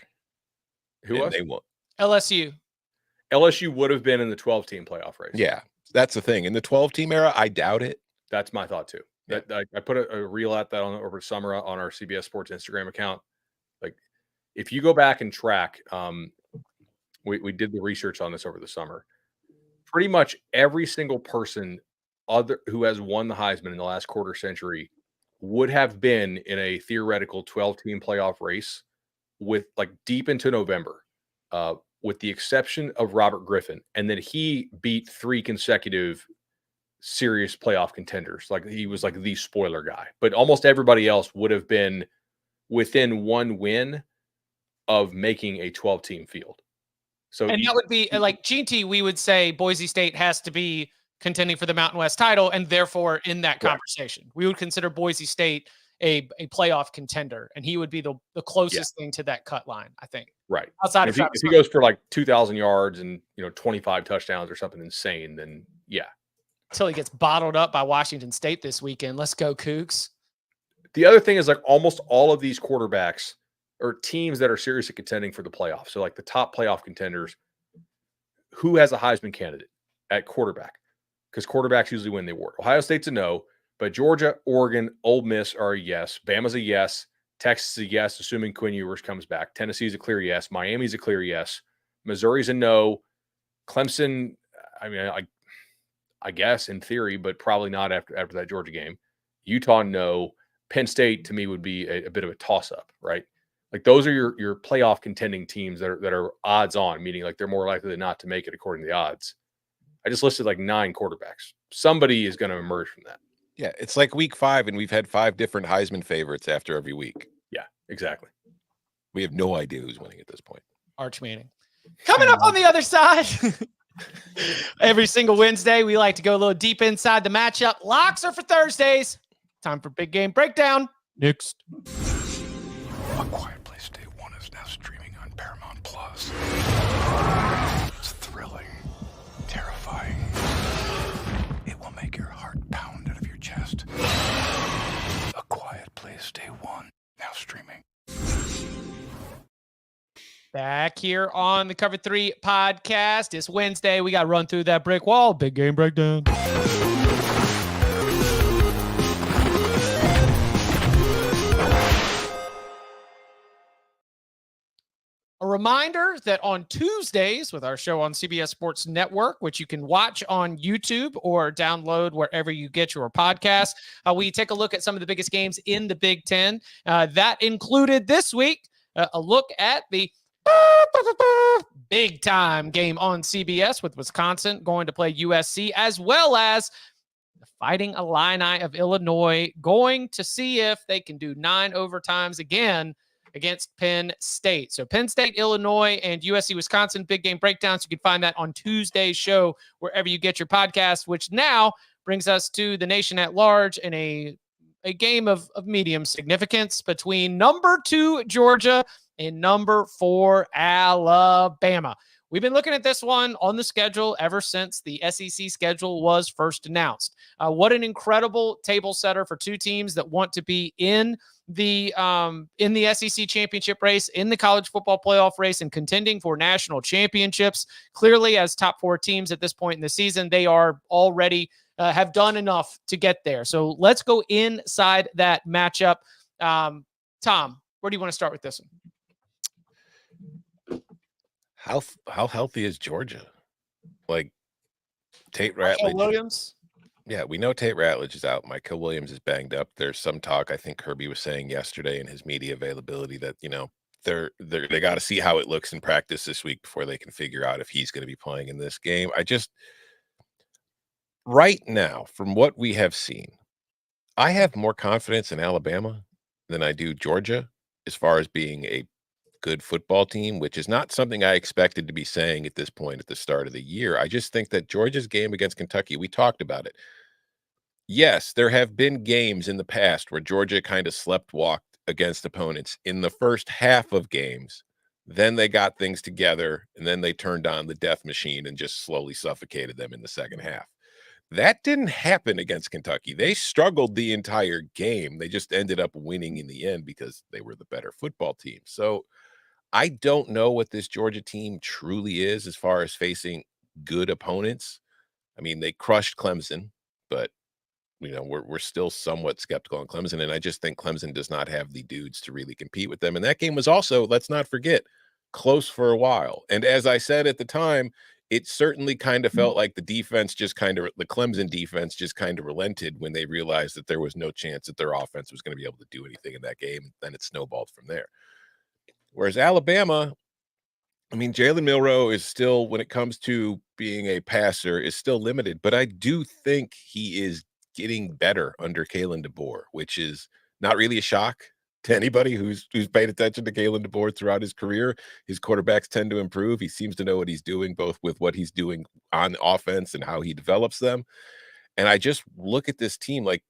Who was? They won. LSU would have been in the 12-team playoff race. Yeah, that's the thing. In the 12-team era, I doubt it. That's my thought too. Yeah. I put a reel at that over summer on our CBS Sports Instagram account. Like, if you go back and track, we did the research on this over the summer. Pretty much every single person who has won the Heisman in the last quarter century would have been in a theoretical 12-team playoff race with like deep into November, with the exception of Robert Griffin, and then he beat 3 consecutive serious playoff contenders. Like he was like the spoiler guy, but almost everybody else would have been within 1 win of making a 12-team field. So, and that would be like GT. We would say Boise State has to be contending for the Mountain West title, and therefore in that conversation, we would consider Boise State a playoff contender, and he would be the closest thing to that cut line, I think. Right. Outside of if he goes for like 2,000 yards and 25 touchdowns or something insane, then yeah. Until he gets bottled up by Washington State this weekend. Let's go, Cougs. The other thing is like almost all of these quarterbacks are teams that are seriously contending for the playoffs. So like the top playoff contenders, who has a Heisman candidate at quarterback? Because quarterbacks usually win the award. Ohio State's a no, but Georgia, Oregon, Ole Miss are a yes. Bama's a yes. Texas is a yes, assuming Quinn Ewers comes back. Tennessee's a clear yes. Miami's a clear yes. Missouri's a no. Clemson, I mean, I guess in theory, but probably not after that Georgia game. Utah, no. Penn State to me would be a bit of a toss-up, right? Like those are your playoff contending teams that are odds on, meaning like they're more likely than not to make it according to the odds. I just listed like 9 quarterbacks. Somebody is going to emerge from that. Yeah, it's like week 5, and we've had 5 different Heisman favorites after every week. Yeah, exactly. We have no idea who's winning at this point. Arch Manning. Coming up on the other side. Every single Wednesday, we like to go a little deep inside the matchup. Locks are for Thursdays. Time for Big Game Breakdown. Next. A Quiet Place Day 1 is now streaming on Paramount Plus. It's thrilling, terrifying. It will make your heart pound out of your chest. A Quiet Place Day 1, now streaming. Back here on the Cover 3 podcast. It's Wednesday. We got to run through that brick wall. Big Game Breakdown. reminder that on Tuesdays with our show on CBS Sports Network, which you can watch on YouTube or download wherever you get your podcasts, we take a look at some of the biggest games in the Big Ten. That included this week a look at the big time game on CBS with Wisconsin going to play USC, as well as the Fighting Illini of Illinois going to see if they can do 9 overtimes again against Penn State. So Penn State, Illinois, and USC, Wisconsin, big game breakdowns. You can find that on Tuesday's show, wherever you get your podcast, which now brings us to the nation at large in a game of medium significance between number 2 Georgia and number 4 Alabama. We've been looking at this one on the schedule ever since the SEC schedule was first announced. What an incredible table setter for two teams that want to be in the SEC championship race, in the college football playoff race, and contending for national championships. Clearly, as top 4 teams at this point in the season, they are already have done enough to get there. So let's go inside that matchup. Tom, where do you want to start with this one? How healthy is Georgia? Like Tate Ratledge. Williams. Yeah, we know Tate Ratledge is out. Michael Williams is banged up. There's some talk, I think Kirby was saying yesterday in his media availability, that, you know, they got to see how it looks in practice this week before they can figure out if he's going to be playing in this game. Right now, from what we have seen, I have more confidence in Alabama than I do Georgia as far as being a good football team, which is not something I expected to be saying at this point at the start of the year. I just think that Georgia's game against Kentucky, we talked about it. Yes, there have been games in the past where Georgia kind of sleptwalked against opponents in the first half of games. Then they got things together, and then they turned on the death machine and just slowly suffocated them in the second half. That didn't happen against Kentucky. They struggled the entire game. They just ended up winning in the end because they were the better football team. So I don't know what this Georgia team truly is as far as facing good opponents. I mean, they crushed Clemson, but you know, we're still somewhat skeptical on Clemson, and I just think Clemson does not have the dudes to really compete with them. And that game was also, let's not forget, close for a while. And as I said at the time, it certainly kind of felt like the Clemson defense just kind of relented when they realized that there was no chance that their offense was going to be able to do anything in that game. Then it snowballed from there. Whereas Alabama, I mean, Jalen Milroe is still, when it comes to being a passer, is still limited, but I do think he is getting better under Kalen DeBoer, which is not really a shock to anybody who's paid attention to Kalen DeBoer throughout his career. His quarterbacks tend to improve. He seems to know what he's doing, both with what he's doing on offense and how he develops them. And I just look at this team like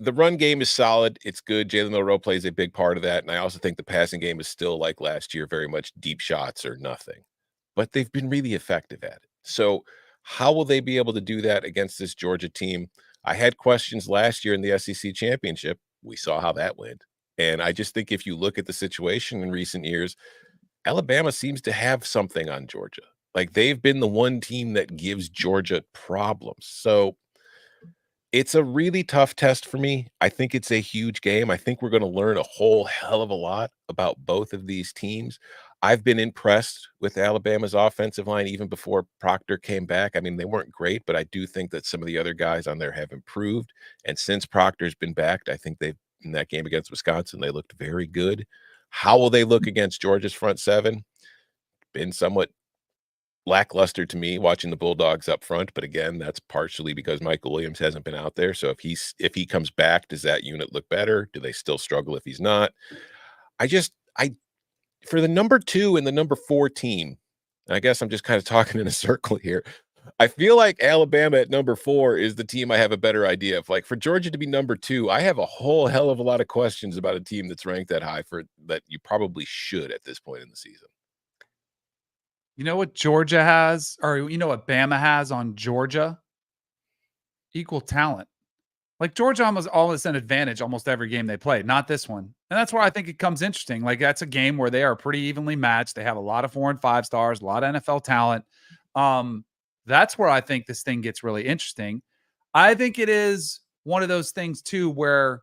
the run game is solid. It's good. Jalen Milroe plays a big part of that. And I also think the passing game is still like last year, very much deep shots or nothing. But they've been really effective at it. So how will they be able to do that against this Georgia team? I had questions last year in the SEC championship. We saw how that went. And I just think if you look at the situation in recent years, Alabama seems to have something on Georgia. Like, they've been the one team that gives Georgia problems. So it's a really tough test for me. I think it's a huge game. I think we're going to learn a whole hell of a lot about both of these teams. I've been impressed with Alabama's offensive line even before Proctor came back. I mean, they weren't great, but I do think that some of the other guys on there have improved. And since Proctor's been back, I think in that game against Wisconsin, they looked very good. How will they look against Georgia's front seven? Been somewhat lackluster to me watching the Bulldogs up front, but again, that's partially because Michael Williams hasn't been out there. So if he comes back, does that unit look better? Do they still struggle if he's not? For the number 2 and the number 4 team, and I guess I'm just kind of talking in a circle here, I feel like Alabama at number 4 is the team I have a better idea of. Like, for Georgia to be number 2, I have a whole hell of a lot of questions about a team that's ranked that high that you probably should at this point in the season. You know what Georgia has, or you know what Bama has on Georgia? Equal talent. Like, Georgia almost an advantage almost every game they play, not this one. And that's where I think it comes interesting. Like, that's a game where they are pretty evenly matched. They have a lot of 4 and 5 stars, a lot of NFL talent. That's where I think this thing gets really interesting. I think it is one of those things too, where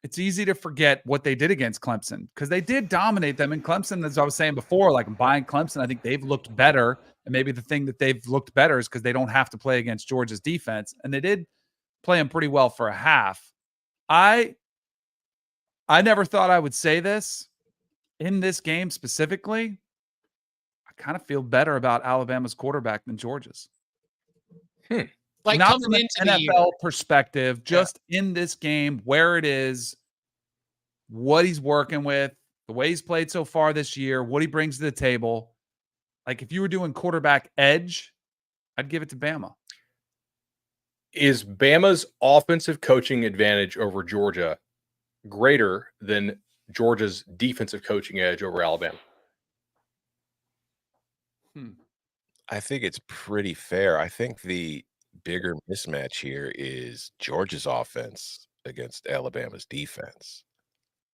it's easy to forget what they did against Clemson because they did dominate them. And Clemson, as I was saying before, like buying Clemson, I think they've looked better. And maybe the thing that they've looked better is because they don't have to play against Georgia's defense. And they did play them pretty well for a half. I never thought I would say this in this game specifically. I kind of feel better about Alabama's quarterback than Georgia's. Like Not coming from an into the year. NFL perspective, just in this game, where it is, what he's working with, the way he's played so far this year, what he brings to the table. Like if you were doing quarterback edge, I'd give it to Bama. Is Bama's offensive coaching advantage over Georgia greater than Georgia's defensive coaching edge over Alabama? I think it's pretty fair. I think the bigger mismatch here is Georgia's offense against Alabama's defense.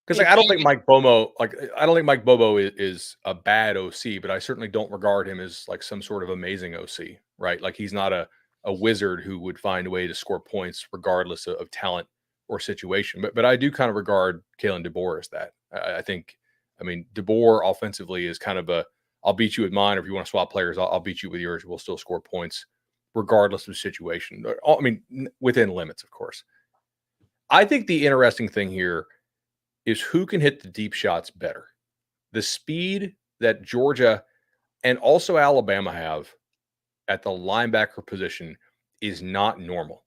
Because I don't think Mike Bobo, is a bad OC, but I certainly don't regard him as like some sort of amazing OC, right? Like he's not a wizard who would find a way to score points regardless of talent or situation. But I do kind of regard Kalen DeBoer as that. I mean, DeBoer offensively is kind of I'll beat you with mine, or if you want to swap players, I'll beat you with yours. We'll still score points regardless of the situation. I mean, within limits, of course. I think the interesting thing here is who can hit the deep shots better. The speed that Georgia and also Alabama have at the linebacker position is not normal.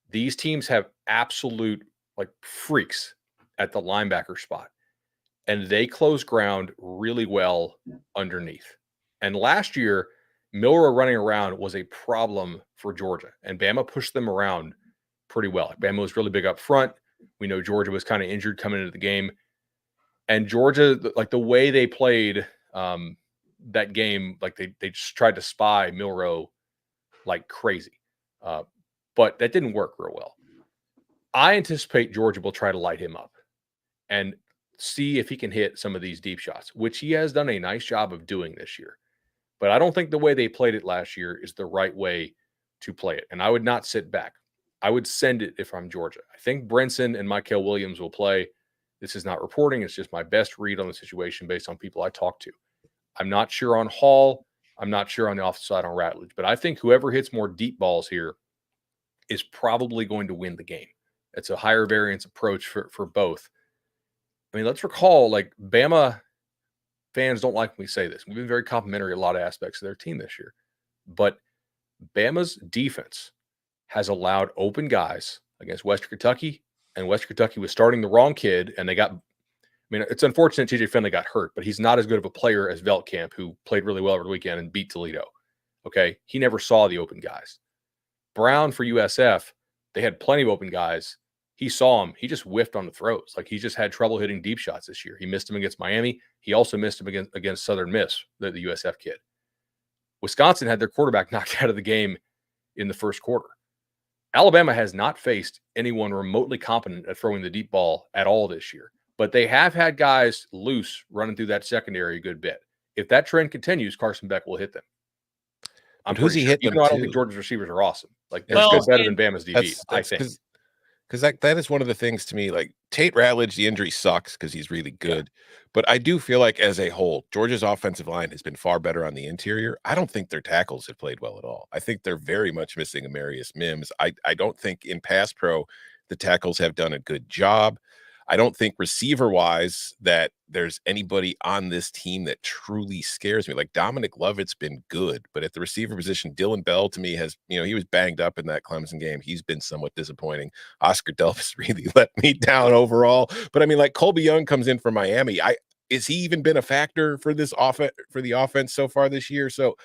These teams have absolute like freaks at the linebacker spot, and they close ground really well underneath. And last year, Milroe running around was a problem for Georgia, and Bama pushed them around pretty well. Bama was really big up front. We know Georgia was kind of injured coming into the game. And Georgia, like the way they played that game, like they just tried to spy Milroe like crazy. But that didn't work real well. I anticipate Georgia will try to light him up and see if he can hit some of these deep shots, which he has done a nice job of doing this year. But I don't think the way they played it last year is the right way to play it. And I would not sit back. I would send it if I'm Georgia. I think Brinson and Mykel Williams will play. This is not reporting. It's just my best read on the situation based on people I talked to. I'm not sure on Hall. I'm not sure on the offensive side on Ratledge. But I think whoever hits more deep balls here is probably going to win the game. It's a higher variance approach for both. I mean, let's recall, like, Bama fans don't like when we say this. We've been very complimentary of a lot of aspects of their team this year. But Bama's defense has allowed open guys against Western Kentucky, and Western Kentucky was starting the wrong kid, and they got – I mean, it's unfortunate TJ Finley got hurt, but he's not as good of a player as Veltkamp, who played really well over the weekend and beat Toledo. Okay? He never saw the open guys. Brown for USF, they had plenty of open guys. He saw him. He just whiffed on the throws. Like, he just had trouble hitting deep shots this year. He missed him against Miami. He also missed him against Southern Miss, the USF kid. Wisconsin had their quarterback knocked out of the game in the first quarter. Alabama has not faced anyone remotely competent at throwing the deep ball at all this year, but they have had guys loose running through that secondary a good bit. If that trend continues, Carson Beck will hit them. Who's he hitting? Even though I don't think Georgia's receivers are awesome. Like, they're Well, still better than Bama's DB, I think. Because that is one of the things to me, like Tate Ratledge, the injury sucks because he's really good. But I do feel like as a whole, Georgia's offensive line has been far better on the interior. I don't think their tackles have played well at all. I think they're very much missing Amarius Mims. I don't think in pass pro, the tackles have done a good job. I don't think receiver-wise that there's anybody on this team that truly scares me. Like Dominic Lovett's been good, but at the receiver position, Dylan Bell to me has, he was banged up in that Clemson game. He's been somewhat disappointing. Oscar Delphus really let me down overall. But I mean, like Colby Young comes in from Miami. Is he even been a factor for this for the offense so far this year? So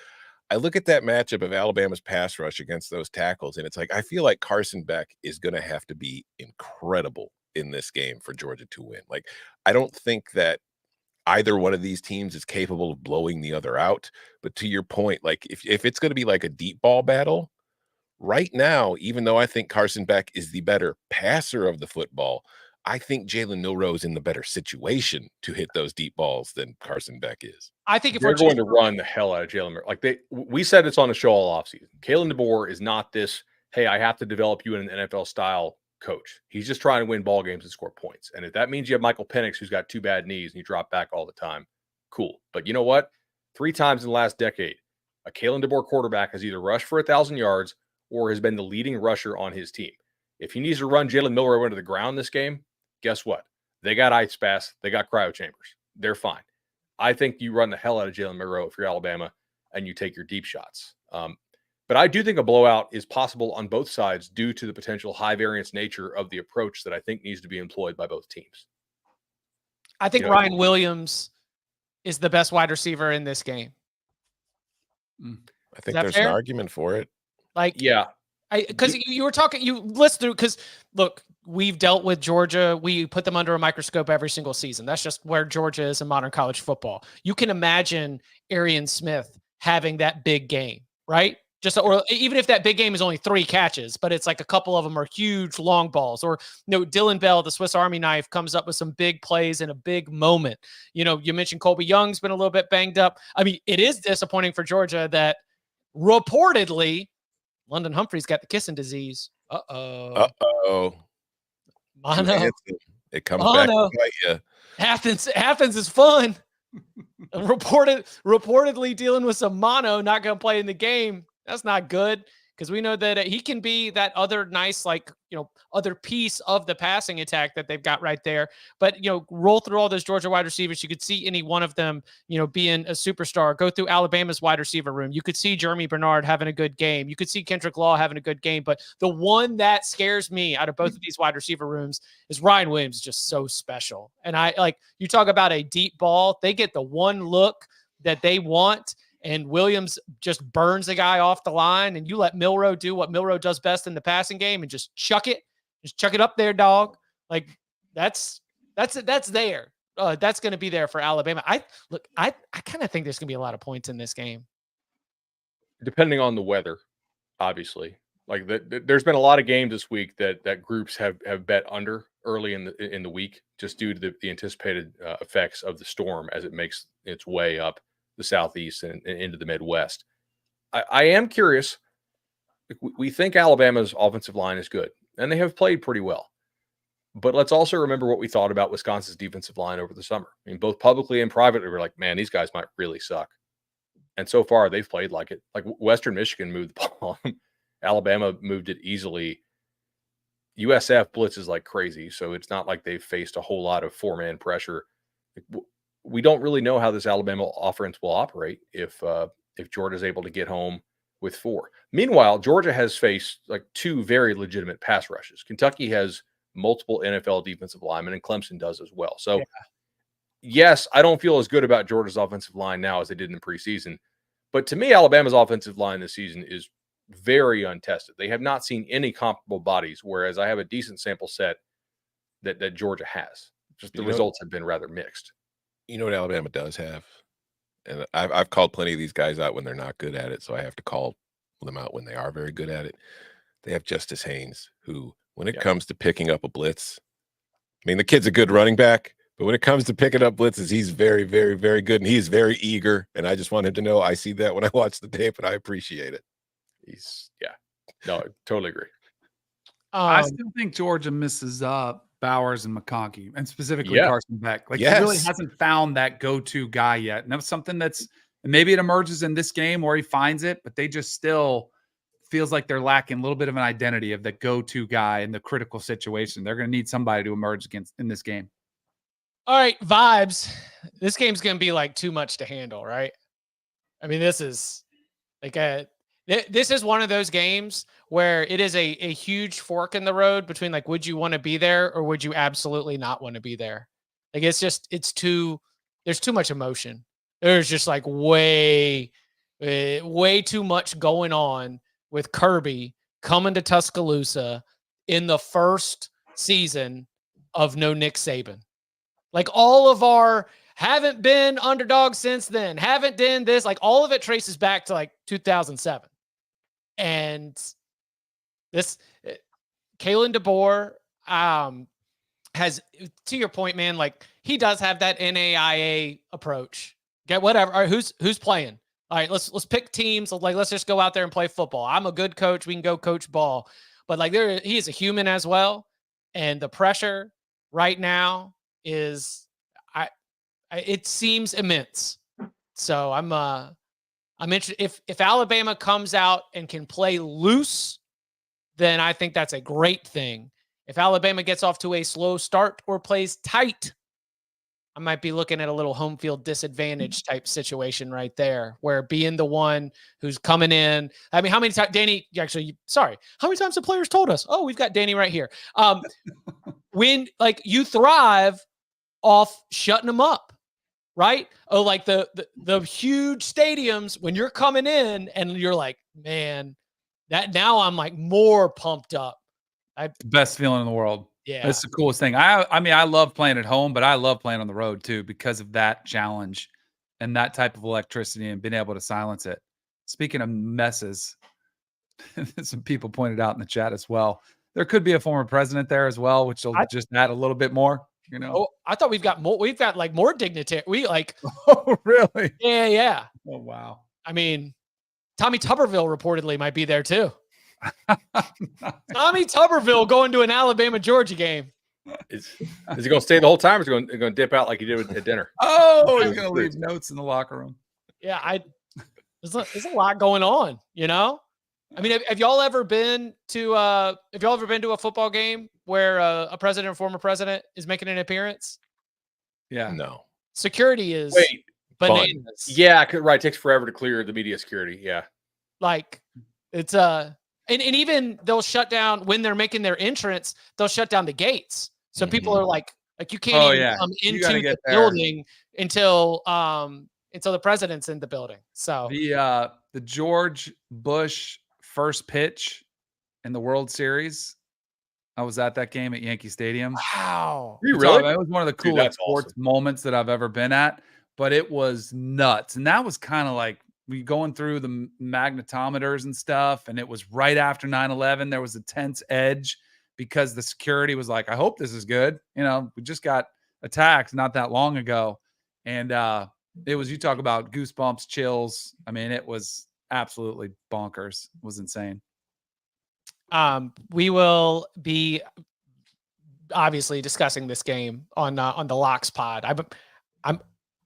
I look at that matchup of Alabama's pass rush against those tackles, and it's like I feel like Carson Beck is going to have to be incredible in this game for Georgia to win. Like, I don't think that either one of these teams is capable of blowing the other out. But to your point, like if it's going to be like a deep ball battle right now, even though I think Carson Beck is the better passer of the football, I think Jalen Milroe is in the better situation to hit those deep balls than Carson Beck is. I think if they're we're going to run the hell out of Jalen Milroe. Like we said this on the show all offseason. Kalen DeBoer is not this, hey, I have to develop you in an NFL style coach. He's just trying to win ball games and score points. And if that means you have Michael Penix, who's got 2 bad knees and you drop back all the time, cool. But you know what? 3 times in the last decade, a Kalen DeBoer quarterback has either rushed for 1,000 yards or has been the leading rusher on his team. If he needs to run Jalen Milroe into the ground this game, guess what? They got ice baths. They got cryo chambers. They're fine. I think you run the hell out of Jalen Milroe if you're Alabama and you take your deep shots. But I do think a blowout is possible on both sides due to the potential high variance nature of the approach that I think needs to be employed by both teams. I think Ryan Williams is the best wide receiver in this game. I think there's an argument for it. Like, yeah, because you were talking, you list through, because look, we've dealt with Georgia. We put them under a microscope every single season. That's just where Georgia is in modern college football. You can imagine Arian Smith having that big game, right? Or even if that big game is only 3 catches, but it's like a couple of them are huge long balls, or Dylan Bell, the Swiss Army knife, comes up with some big plays in a big moment. You mentioned Colby Young's been a little bit banged up. I mean, it is disappointing for Georgia that reportedly London Humphrey's got the kissing disease. Uh-oh. Mono. It comes back to bite you. Athens is fun. Reportedly dealing with some mono, not going to play in the game. That's not good, because we know that he can be that other nice, other piece of the passing attack that they've got right there. But, roll through all those Georgia wide receivers. You could see any one of them, being a superstar. Go through Alabama's wide receiver room. You could see Jeremy Bernard having a good game. You could see Kendrick Law having a good game. But the one that scares me out of both of these wide receiver rooms is Ryan Williams, just so special. And you talk about a deep ball. They get the one look that they want, and Williams just burns the guy off the line, and you let Milroe do what Milroe does best in the passing game and just chuck it. Just chuck it up there, dog. Like, that's there. That's going to be there for Alabama. I kind of think there's going to be a lot of points in this game. Depending on the weather, obviously. Like, there's been a lot of games this week that groups have bet under early in the week, just due to the anticipated effects of the storm as it makes its way up the Southeast and into the Midwest. I am curious. We think Alabama's offensive line is good, and they have played pretty well. But let's also remember what we thought about Wisconsin's defensive line over the summer. I mean, both publicly and privately, we're like, man, these guys might really suck. And so far, they've played like it. Like, Western Michigan moved the ball. Alabama moved it easily. USF blitzes like crazy, so it's not like they've faced a whole lot of 4-man pressure. We don't really know how this Alabama offense will operate if Georgia's able to get home with 4. Meanwhile, Georgia has faced like 2 very legitimate pass rushes. Kentucky has multiple NFL defensive linemen, and Clemson does as well. So, yes, I don't feel as good about Georgia's offensive line now as they did in the preseason. But to me, Alabama's offensive line this season is very untested. They have not seen any comparable bodies, whereas I have a decent sample set that Georgia has. Just the results have been rather mixed. You know what Alabama does have? And I've called plenty of these guys out when they're not good at it, so I have to call them out when they are very good at it. They have Justice Haynes, who, when it comes to picking up a blitz, I mean, the kid's a good running back, but when it comes to picking up blitzes, he's very, very, very good, and he's very eager. And I just want him to know I see that when I watch the tape, and I appreciate it. No, I totally agree. I still think Georgia misses Bowers and McConkey, and specifically Carson Beck. Like, he really hasn't found that go-to guy yet. And that's something maybe it emerges in this game or he finds it, but they just still feels like they're lacking a little bit of an identity of the go-to guy in the critical situation. They're going to need somebody to emerge in this game. All right, vibes. This game's going to be like too much to handle, right? I mean, this is one of those games where it is a huge fork in the road between, like, would you want to be there or would you absolutely not want to be there? Like, there's too much emotion. There's just like way too much going on with Kirby coming to Tuscaloosa in the first season of no Nick Saban. Like, all of our haven't been underdogs since then, haven't done this, like, all of it traces back to like 2007. And this Kalen DeBoer has, to your point, man, like, he does have that NAIA approach. Get whatever. All right, who's playing? All right, let's pick teams. Like, let's just go out there and play football. I'm a good coach. We can go coach ball. But like, he is a human as well. And the pressure right now is, it seems immense. So I'm interested. If Alabama comes out and can play loose, then I think that's a great thing. If Alabama gets off to a slow start or plays tight, I might be looking at a little home field disadvantage type situation right there, where being the one who's coming in. I mean, how many times, Danny, how many times the players told us, oh, we've got Danny right here. When like you thrive off shutting them up, right? Oh, like the huge stadiums when you're coming in and you're like, man, that now I'm like more pumped up. Best feeling in the world. Yeah. That's the coolest thing. I mean, I love playing at home, but I love playing on the road too because of that challenge and that type of electricity and being able to silence it. Speaking of messes, some people pointed out in the chat as well. There could be a former president there as well, which will just add a little bit more, you know. Oh, I thought we've got like more dignitary. We like, oh, really? Yeah. Oh, wow. I mean, Tommy Tuberville reportedly might be there too. Tommy Tuberville going to an Alabama-Georgia game. Is he going to stay the whole time, or is he going to dip out like he did at dinner? Oh, he's going to leave notes in the locker room. Yeah, there's a lot going on, you know? I mean, have y'all ever been to a football game where a president or former president is making an appearance? Yeah. No. Security is bananas. Yeah, right. It takes forever to clear the media security. Yeah. Like it's and even they'll shut down when they're making their entrance, they'll shut down the gates. So people are like you can't even come into the building until the president's in the building. So the George Bush first pitch in the World Series, I was at that game at Yankee Stadium. Wow. You really? It was one of the coolest sports moments that I've ever been at, but it was nuts. And that was kind of like we going through the magnetometers and stuff, and it was right after 9/11. There was a tense edge because the security was like, I hope this is good. You know, we just got attacked not that long ago. And it was, you talk about goosebumps, chills. I mean, it was absolutely bonkers. It was insane. We will be obviously discussing this game on the Locks pod. I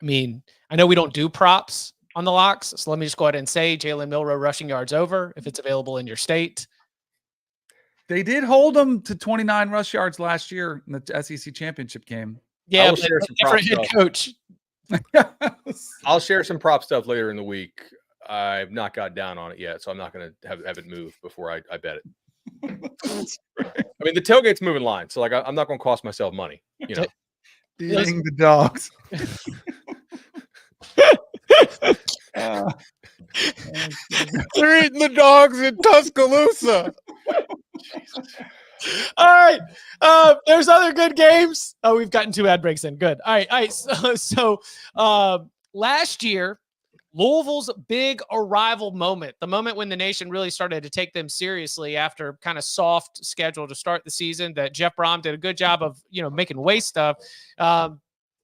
mean, I know we don't do props on the Locks, so let me just go ahead and say Jalen Milroe rushing yards over if it's available in your state. They did hold them to 29 rush yards last year in the SEC championship game. Yeah, different head coach. I'll share some prop stuff later in the week. I've not got down on it yet, so I'm not going to have it move before I bet it. I mean, the tailgate's moving line, so like I'm not going to cost myself money, you know. Eating the dogs. They're eating the dogs in Tuscaloosa. All right. There's other good games. Oh, we've gotten 2 ad breaks in. Good. All right. So last year, Louisville's big arrival moment, the moment when the nation really started to take them seriously after kind of soft schedule to start the season that Jeff Brom did a good job of, making waste stuff.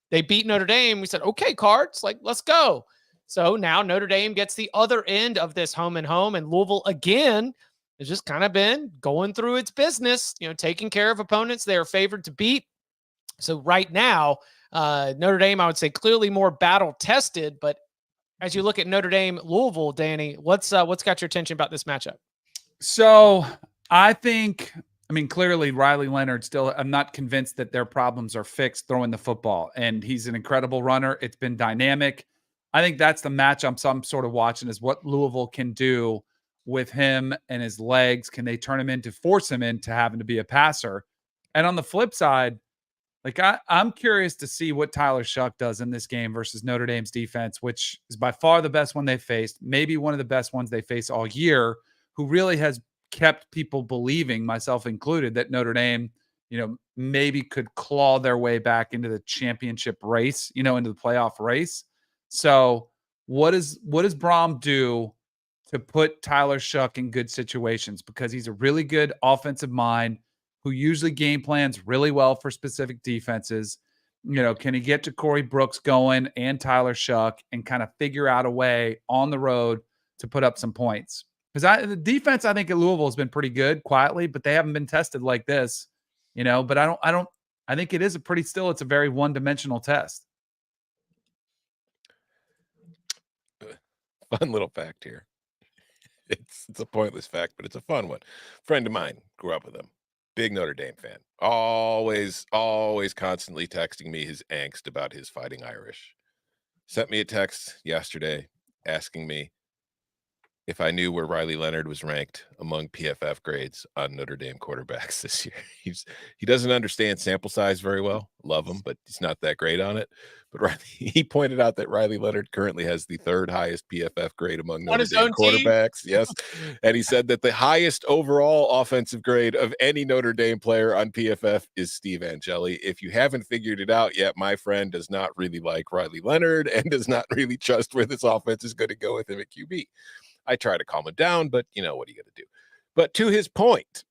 They beat Notre Dame. We said, okay, Cards, like, let's go. So now Notre Dame gets the other end of this home and home, and Louisville again has just kind of been going through its business, taking care of opponents they are favored to beat. So right now, Notre Dame, I would say clearly more battle tested, but as you look at Notre Dame, Louisville, Danny, what's got your attention about this matchup? So I mean, clearly Riley Leonard still, I'm not convinced that their problems are fixed throwing the football, and he's an incredible runner. It's been dynamic. I think that's the match I'm sort of watching is what Louisville can do with him and his legs. Can they turn him into, force him into having to be a passer? And on the flip side, like I'm curious to see what Tyler Shuck does in this game versus Notre Dame's defense, which is by far the best one they faced, maybe one of the best ones they face all year, who really has kept people believing, myself included, that Notre Dame, maybe could claw their way back into the championship race, into the playoff race. So what does Brom do to put Tyler Shuck in good situations? Because he's a really good offensive mind who usually game plans really well for specific defenses. Can he get to Corey Brooks going and Tyler Shuck and kind of figure out a way on the road to put up some points? Because the defense, I think, at Louisville has been pretty good quietly, but they haven't been tested like this, but I think it is it's a very one-dimensional test. Fun little fact here. It's a pointless fact, but it's a fun one. Friend of mine, grew up with him. Big Notre Dame fan. Always constantly texting me his angst about his Fighting Irish. Sent me a text yesterday asking me if I knew where Riley Leonard was ranked among PFF grades on Notre Dame quarterbacks this year. He doesn't understand sample size very well. Love him, but he's not that great on it. But he pointed out that Riley Leonard currently has the third highest PFF grade among Notre Dame quarterbacks. Yes. And he said that the highest overall offensive grade of any Notre Dame player on PFF is Steve Angeli. If you haven't figured it out yet, my friend does not really like Riley Leonard and does not really trust where this offense is going to go with him at QB. I try to calm him down, but what are you going to do? But to his point,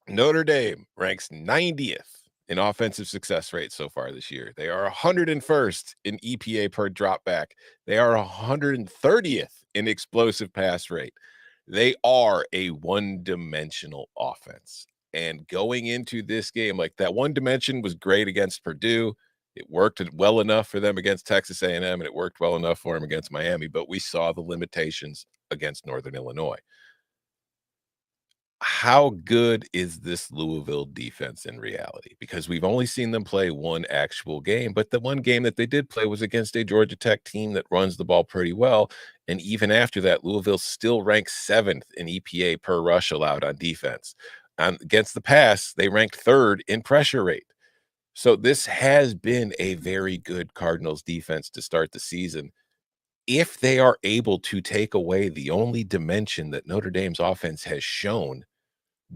Notre Dame ranks 90th in offensive success rate so far this year. They are 101st in EPA per dropback. They are 130th in explosive pass rate. They are a one-dimensional offense. And going into this game, like that one dimension was great against Purdue. It worked well enough for them against Texas A&M, and it worked well enough for them against Miami, but we saw the limitations against Northern Illinois. How good is this Louisville defense in reality? Because we've only seen them play one actual game, but the one game that they did play was against a Georgia Tech team that runs the ball pretty well. And even after that, Louisville still ranks 7th in EPA per rush allowed on defense. Against the pass, they ranked 3rd in pressure rate. So this has been a very good Cardinals defense to start the season. If they are able to take away the only dimension that Notre Dame's offense has shown,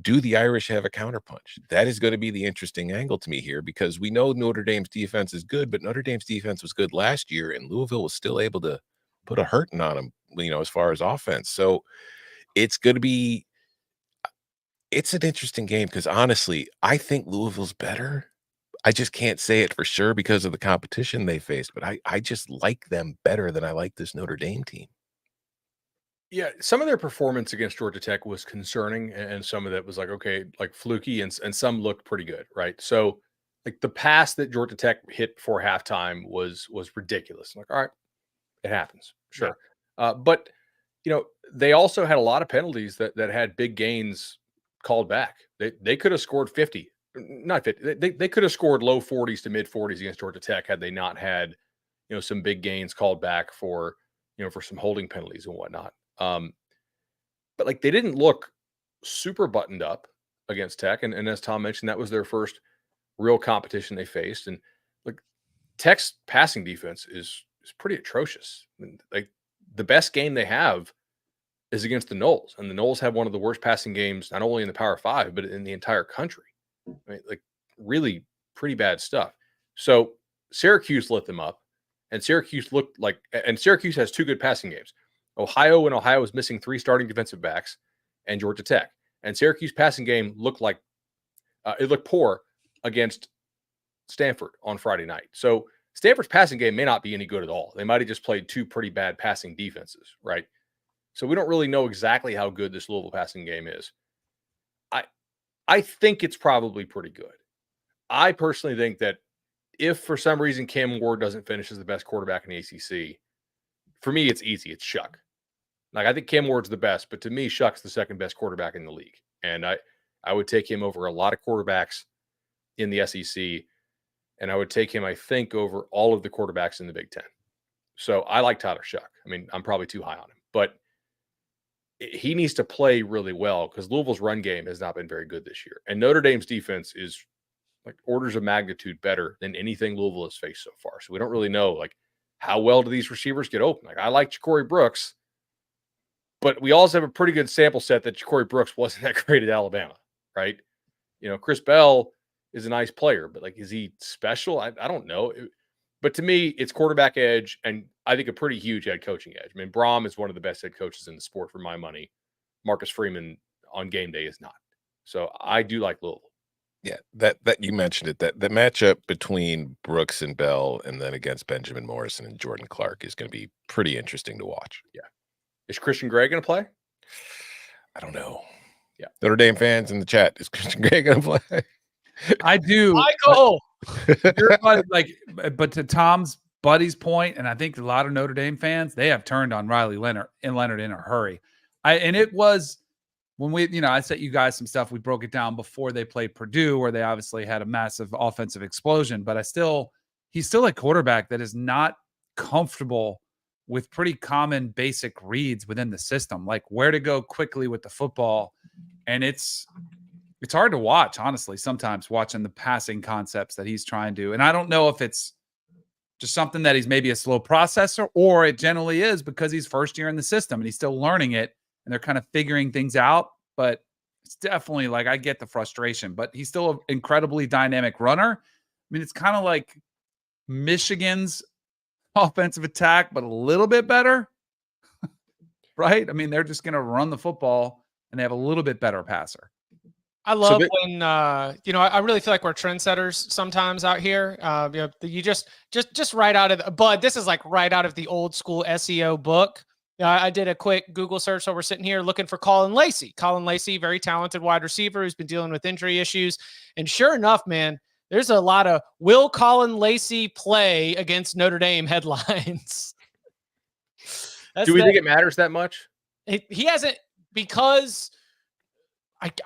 do the Irish have a counterpunch? That is going to be the interesting angle to me here, because we know Notre Dame's defense is good, but Notre Dame's defense was good last year, and Louisville was still able to put a hurting on them, as far as offense. So it's going to be – it's an interesting game because, honestly, I think Louisville's better. I just can't say it for sure because of the competition they faced, but I just like them better than I like this Notre Dame team. Yeah, some of their performance against Georgia Tech was concerning, and some of that was like, okay, like fluky, and some looked pretty good, right? So, like the pass that Georgia Tech hit before halftime was ridiculous. I'm like, all right, it happens, sure. But they also had a lot of penalties that had big gains called back. They could have scored 50. Not 50. They could have scored low 40s to mid 40s against Georgia Tech had they not had, some big gains called back for some holding penalties and whatnot. But like they didn't look super buttoned up against Tech, and as Tom mentioned, that was their first real competition they faced. And like Tech's passing defense is pretty atrocious. I mean, like the best game they have is against the Noles, and the Noles have one of the worst passing games not only in the Power 5 but in the entire country. Right? Like really pretty bad stuff. So Syracuse lit them up, and Syracuse Syracuse has 2 good passing games. Ohio was missing 3 starting defensive backs, and Georgia Tech. And Syracuse passing game looked like it looked poor against Stanford on Friday night. So Stanford's passing game may not be any good at all. They might have just played 2 pretty bad passing defenses, right? So we don't really know exactly how good this Louisville passing game is. I think it's probably pretty good. I personally think that if for some reason Cam Ward doesn't finish as the best quarterback in the ACC, for me, it's easy. It's Shuck. Like I think Cam Ward's the best, but to me, Shuck's the second best quarterback in the league. And I would take him over a lot of quarterbacks in the SEC. And I would take him, I think, over all of the quarterbacks in the Big Ten. So I like Tyler Shuck. I mean, I'm probably too high on him, but he needs to play really well because Louisville's run game has not been very good this year. And Notre Dame's defense is like orders of magnitude better than anything Louisville has faced so far. So we don't really know like how well do these receivers get open. Like I like Ja'Cory Brooks, but we also have a pretty good sample set that Ja'Cory Brooks wasn't that great at Alabama, right? Chris Bell is a nice player, but like, is he special? I don't know. But to me, it's quarterback edge, and I think a pretty huge head coaching edge. I mean, Braum is one of the best head coaches in the sport for my money. Marcus Freeman on game day is not. So I do like Louisville. Yeah, that you mentioned it. That the matchup between Brooks and Bell, and then against Benjamin Morrison and Jordan Clark, is going to be pretty interesting to watch. Yeah. Is Christian Gray going to play? I don't know. Yeah. Notre Dame fans in the chat, is Christian Gray going to play? I do. Michael. But to Tom's buddy's point, and I think a lot of Notre Dame fans, they have turned on Riley Leonard in a hurry. And it was when I sent you guys some stuff. We broke it down before they played Purdue, where they obviously had a massive offensive explosion. But he's still a quarterback that is not comfortable with pretty common basic reads within the system, like where to go quickly with the football. And it's hard to watch, honestly, sometimes watching the passing concepts that he's trying to. And I don't know if it's just something that he's maybe a slow processor, or it generally is because he's first year in the system and he's still learning it and they're kind of figuring things out. But it's definitely like, I get the frustration, but he's still an incredibly dynamic runner. I mean, it's kind of like Michigan's offensive attack, but a little bit better, right? I mean, they're just going to run the football and they have a little bit better passer. I love when I really feel like we're trendsetters sometimes out here. You just right out of Bud. This is like right out of the old school SEO book. I did a quick Google search while we're sitting here looking for Colin Lacey. Colin Lacey, very talented wide receiver who's been dealing with injury issues. And sure enough, man, there's a lot of will Colin Lacey play against Notre Dame headlines. Do we think it matters that much? He hasn't, because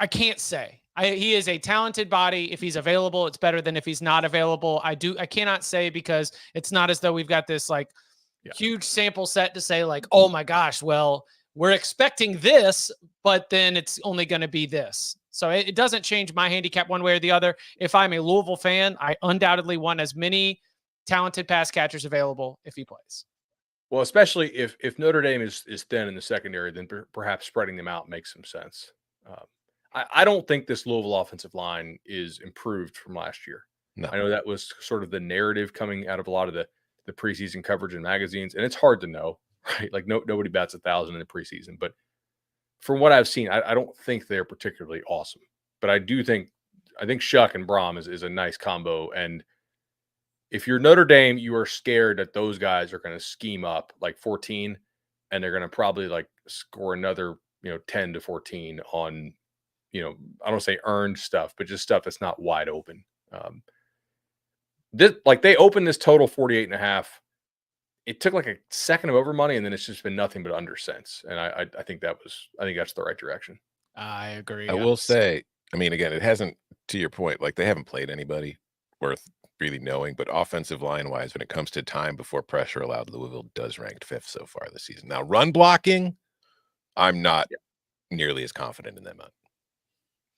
I can't say. He is a talented body. If he's available, it's better than if he's not available. I cannot say, because it's not as though we've got this huge sample set to say like, oh my gosh, well, we're expecting this, but then it's only going to be this. So it doesn't change my handicap one way or the other. If I'm a Louisville fan, I undoubtedly want as many talented pass catchers available if he plays. Well, especially if Notre Dame is thin in the secondary, then perhaps spreading them out makes some sense. I don't think this Louisville offensive line is improved from last year. No. I know that was sort of the narrative coming out of a lot of the preseason coverage in magazines, and it's hard to know, right? Like nobody bats 1,000 in the preseason, but from what I've seen, I don't think they're particularly awesome. But I think Shuck and Brom is a nice combo. And if you're Notre Dame, you are scared that those guys are going to scheme up like 14, and they're going to probably like score another 10 to 14 on I don't say earned stuff, but just stuff that's not wide open. They opened this total 48.5. It took like a second of over money, and then it's just been nothing but under since. And I think that's the right direction. I agree. I will say, I mean, again, it hasn't, to your point, like they haven't played anybody worth really knowing, but offensive line wise, when it comes to time before pressure allowed, Louisville does rank 5th so far this season. Now, run blocking, I'm not nearly as confident in them.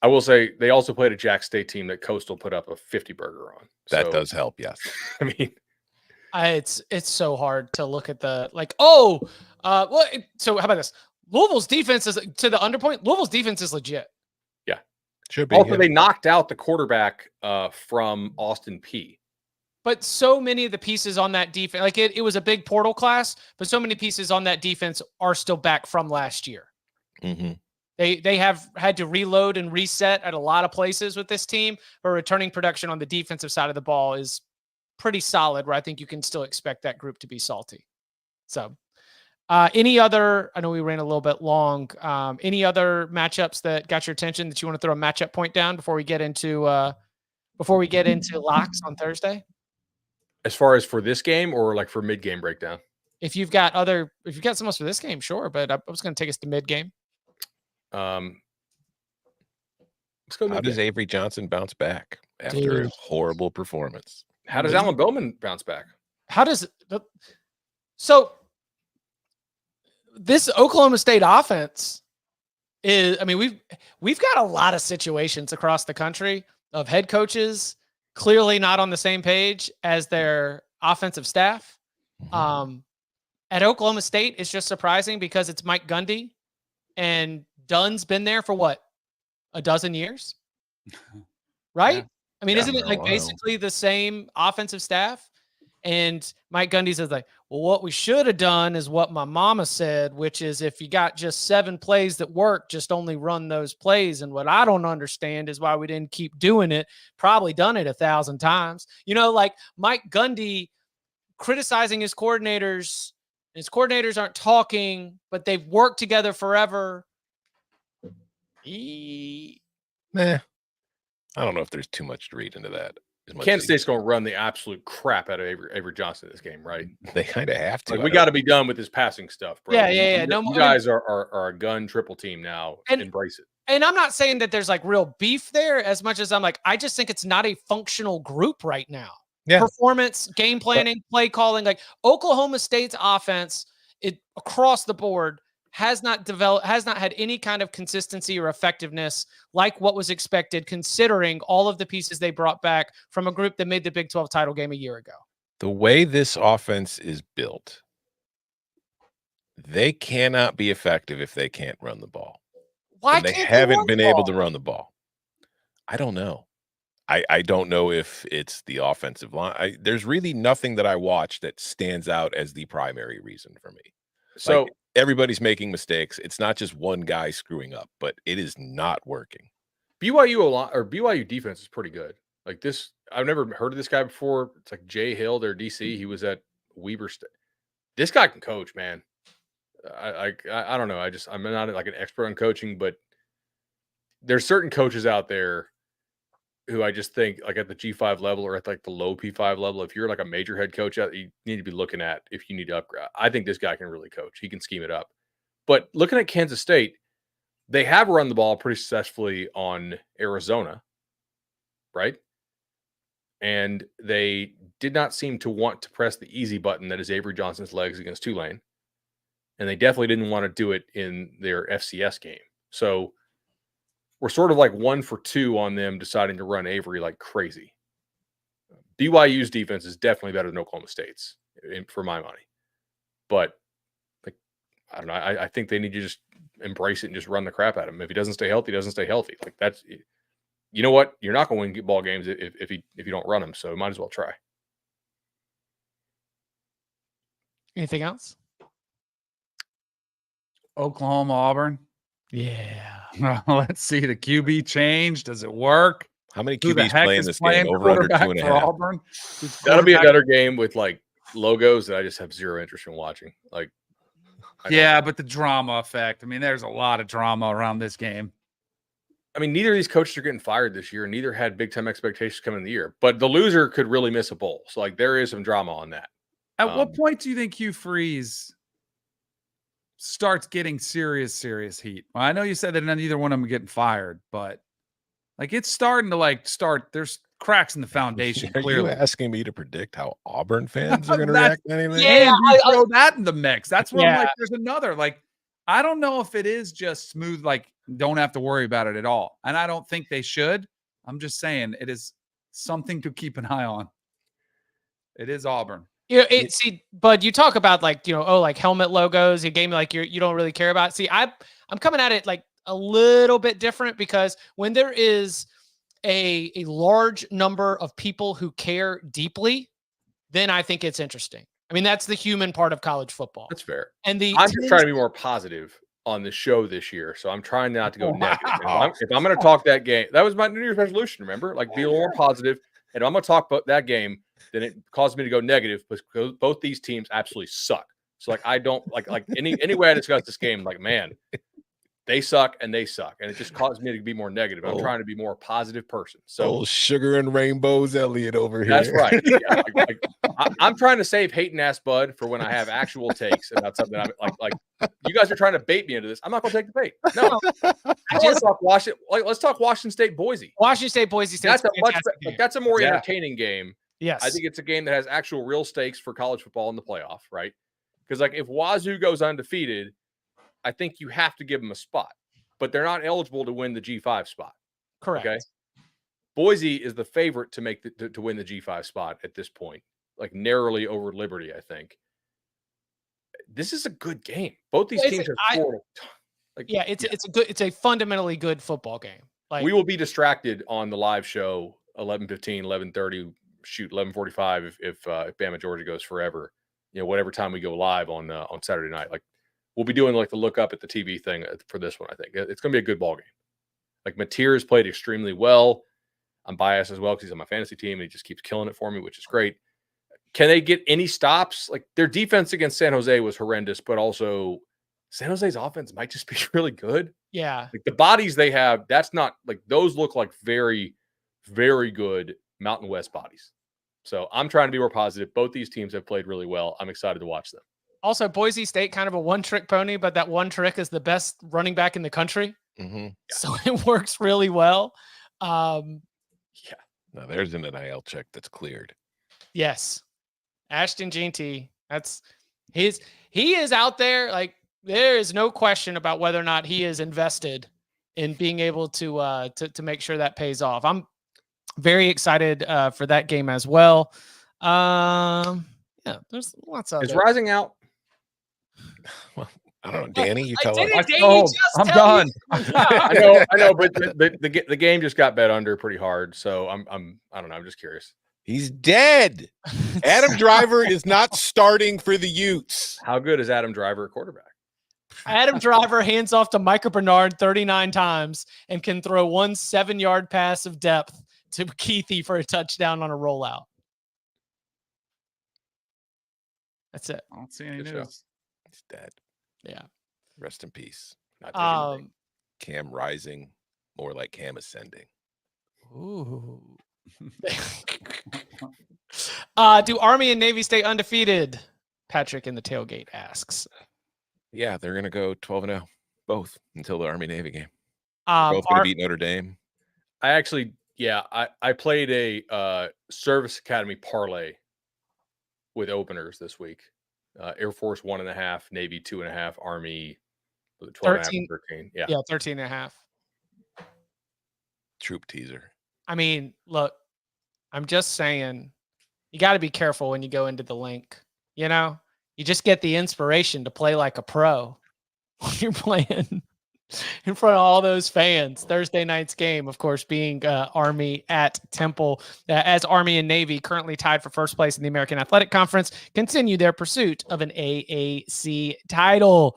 I will say they also played a Jack State team that Coastal put up a 50 burger on. That does help, yes. I mean, it's so hard to look at the so how about this? Louisville's defense is, to the underpoint, Louisville's defense is legit. Yeah. Should be. Also, they knocked out the quarterback from Austin P. But so many of the pieces on that defense, like it was a big portal class, but so many pieces on that defense are still back from last year. Mm-hmm. They have had to reload and reset at a lot of places with this team, but returning production on the defensive side of the ball is pretty solid, where I think you can still expect that group to be salty. So any other, I know we ran a little bit long, any other matchups that got your attention that you want to throw a matchup point down before we get into locks on Thursday? As far as for this game, or like for mid-game breakdown? If you've got something else for this game, sure. But I was going to take us to mid-game. Let's go. How does Avery Johnson bounce back after a horrible performance? How does Alan Bowman bounce back? So this Oklahoma State offense is, I mean, we've got a lot of situations across the country of head coaches clearly not on the same page as their offensive staff. Mm-hmm. At Oklahoma State, it's just surprising because it's Mike Gundy, and Dunn's been there for what, a dozen years, right? Yeah. I mean, isn't it like basically the same offensive staff? And Mike Gundy says like, well, what we should have done is what my mama said, which is if you got just 7 plays that work, just only run those plays. And what I don't understand is why we didn't keep doing it. Probably done it 1,000 times. Like Mike Gundy criticizing his coordinators. His coordinators aren't talking, but they've worked together forever. Nah. I don't know if there's too much to read into that. Kansas State's going to run the absolute crap out of Avery Johnson in this game, right? They kind of have to. Like, we got to be done with this passing stuff, bro. Yeah. You guys are a gun triple team now. Embrace it. And I'm not saying that there's like real beef there as much as I'm like, I just think it's not a functional group right now. Yeah. Performance, game planning, play calling, like Oklahoma State's offense, across the board has not had any kind of consistency or effectiveness like what was expected, considering all of the pieces they brought back from a group that made the Big 12 title game a year ago. The way this offense is built, they cannot be effective if they can't run the ball. Why they can't haven't been able to run the ball? I don't know. I don't know if it's the offensive line. There's really nothing that I watch that stands out as the primary reason for me. So everybody's making mistakes. It's not just one guy screwing up, but it is not working. BYU defense is pretty good. Like this, I've never heard of this guy before. It's like Jay Hill, their DC. He was at Weber State. This guy can coach, man. I don't know. I'm not like an expert on coaching, but there's certain coaches out there who I just think like at the G5 level or at like the low P5 level, if you're like a major head coach, you need to be looking at if you need to upgrade. I think this guy can really coach. He can scheme it up. But looking at Kansas State, they have run the ball pretty successfully on Arizona, right? And they did not seem to want to press the easy button that is Avery Johnson's legs against Tulane. And they definitely didn't want to do it in their FCS game. So we're sort of like 1 for 2 on them deciding to run Avery like crazy. BYU's defense is definitely better than Oklahoma State's for my money. But like, I don't know. I think they need to just embrace it and just run the crap out of him. If he doesn't stay healthy, he doesn't stay healthy. Like that's, you know what? You're not going to win ball games if you don't run them. So might as well try. Anything else? Oklahoma, Auburn. Yeah. Let's see. The QB change. Does it work? How many Who the QBs heck playing is this game? playing Over under quarterback 2.5. for Auburn? That'll be another game with like logos that I just have zero interest in watching. Like, yeah, but the drama effect. I mean, there's a lot of drama around this game. I mean, neither of these coaches are getting fired this year. Neither had big time expectations coming in the year. But the loser could really miss a bowl. So like, there is some drama on that. At what point do you think Hugh Freeze starts getting serious heat? Well, I know you said that neither one of them are getting fired, but like it's starting to there's cracks in the foundation. Are clearly. you asking me to predict how Auburn fans are going to react to anything? Yeah, throw that in the mix. That's where I'm Yeah. like, there's another. Like, I don't know if it is just smooth, like don't have to worry about it at all. And I don't think they should. I'm just saying it is something to keep an eye on. It is Auburn. See, Bud, you talk about like, like helmet logos, a game like you don't really care about. See, I'm coming at it like a little bit different because when there is a large number of people who care deeply, then I think it's interesting. I mean, that's the human part of college football. That's fair. And I'm just trying to be more positive on the show this year. So I'm trying not to go negative. If I'm going to talk that game, that was my New Year's resolution, remember? Like be a little more positive. And if I'm going to talk about that game, then it caused me to go negative because both these teams absolutely suck. So like I don't like any way I discuss this game, like, man, they suck and they suck. And it just caused me to be more negative. I'm trying to be more positive person. So sugar and rainbows Elliott over here. That's right. Yeah, I'm trying to save hate and ass Bud for when I have actual takes about something. I'm like you guys are trying to bait me into this. I'm not going to take the bait. No, let's talk Washington. Let's talk Washington State, Boise. Washington State, Boise State. That's a more entertaining game. Yes, I think it's a game that has actual real stakes for college football in the playoff, right? Because like if Wazoo goes undefeated, I think you have to give them a spot, but they're not eligible to win the G5 spot. Correct. Okay. Boise is the favorite to make to win the G5 spot at this point, like narrowly over Liberty. I think this is a good game. Both these teams are scored. It's a fundamentally good football game. Like we will be distracted on the live show 11:15, 11:30, 11:45 if Bama Georgia goes forever. Whatever time we go live on Saturday night, like we'll be doing like the look up at the TV thing for this one. I think it's going to be a good ball game. Like Mateer's played extremely well. I'm biased as well because he's on my fantasy team and he just keeps killing it for me, which is great. Can they get any stops? Like their defense against San Jose was horrendous, but also San Jose's offense might just be really good. Yeah. Like the bodies they have, that's not like those look like very very good Mountain West bodies. So I'm trying to be more positive. Both these teams have played really well. I'm excited to watch them. Also, Boise State, kind of a one-trick pony, but that one trick is the best running back in the country. So it works really well. Now there's an NIL check that's cleared. Yes. Ashton Jeanty. He is out there. Like, there is no question about whether or not he is invested in being able to make sure that pays off. I'm very excited for that game as well. Yeah, there's lots of. Is Rising out? Well, I don't know, Danny. You tell us. I'm done. I know, but the game just got bet under pretty hard. So I don't know. I'm just curious. He's dead. Adam Driver is not starting for the Utes. How good is Adam Driver at quarterback? Adam Driver hands off to Micah Bernard 39 times and can throw one 7-yard pass of depth to Keithy for a touchdown on a rollout. That's it. I don't see any Good news. He's dead. Yeah. Rest in peace. Not taking anything. Cam rising, more like Cam ascending. Ooh. Do Army and Navy stay undefeated? Patrick in the tailgate asks. Yeah, they're gonna go 12-0, both until the Army Navy game. Both gonna beat Notre Dame. I played a service academy parlay with openers this week. Air Force 1.5, Navy 2.5, Army 12.5, 13. Yeah, 13.5. Troop teaser. I mean, look, I'm just saying, you got to be careful when you go into the link. You know, you just get the inspiration to play like a pro when you're playing in front of all those fans. Thursday night's game, of course, being Army at Temple, as Army and Navy, currently tied for first place in the American Athletic Conference, continue their pursuit of an AAC title.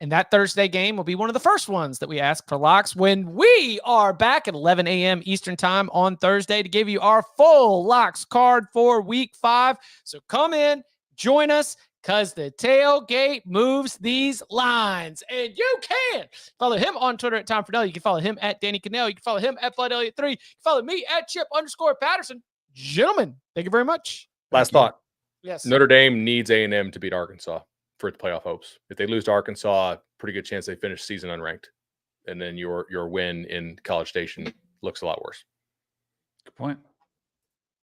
And that Thursday game will be one of the first ones that we ask for locks when we are back at 11 a.m. Eastern time on Thursday to give you our full locks card for week 5. So come in, join us, because the tailgate moves these lines. And you can follow him on Twitter at Tom Fernell. You can follow him at Danny Cannell. You can follow him at Bud Elliott 3. You can follow me at Chip_Patterson. Gentlemen, thank you very much. Last thought. Yes. Notre Dame needs A&M to beat Arkansas for its playoff hopes. If they lose to Arkansas, pretty good chance they finish season unranked. And then your win in College Station looks a lot worse. Good point.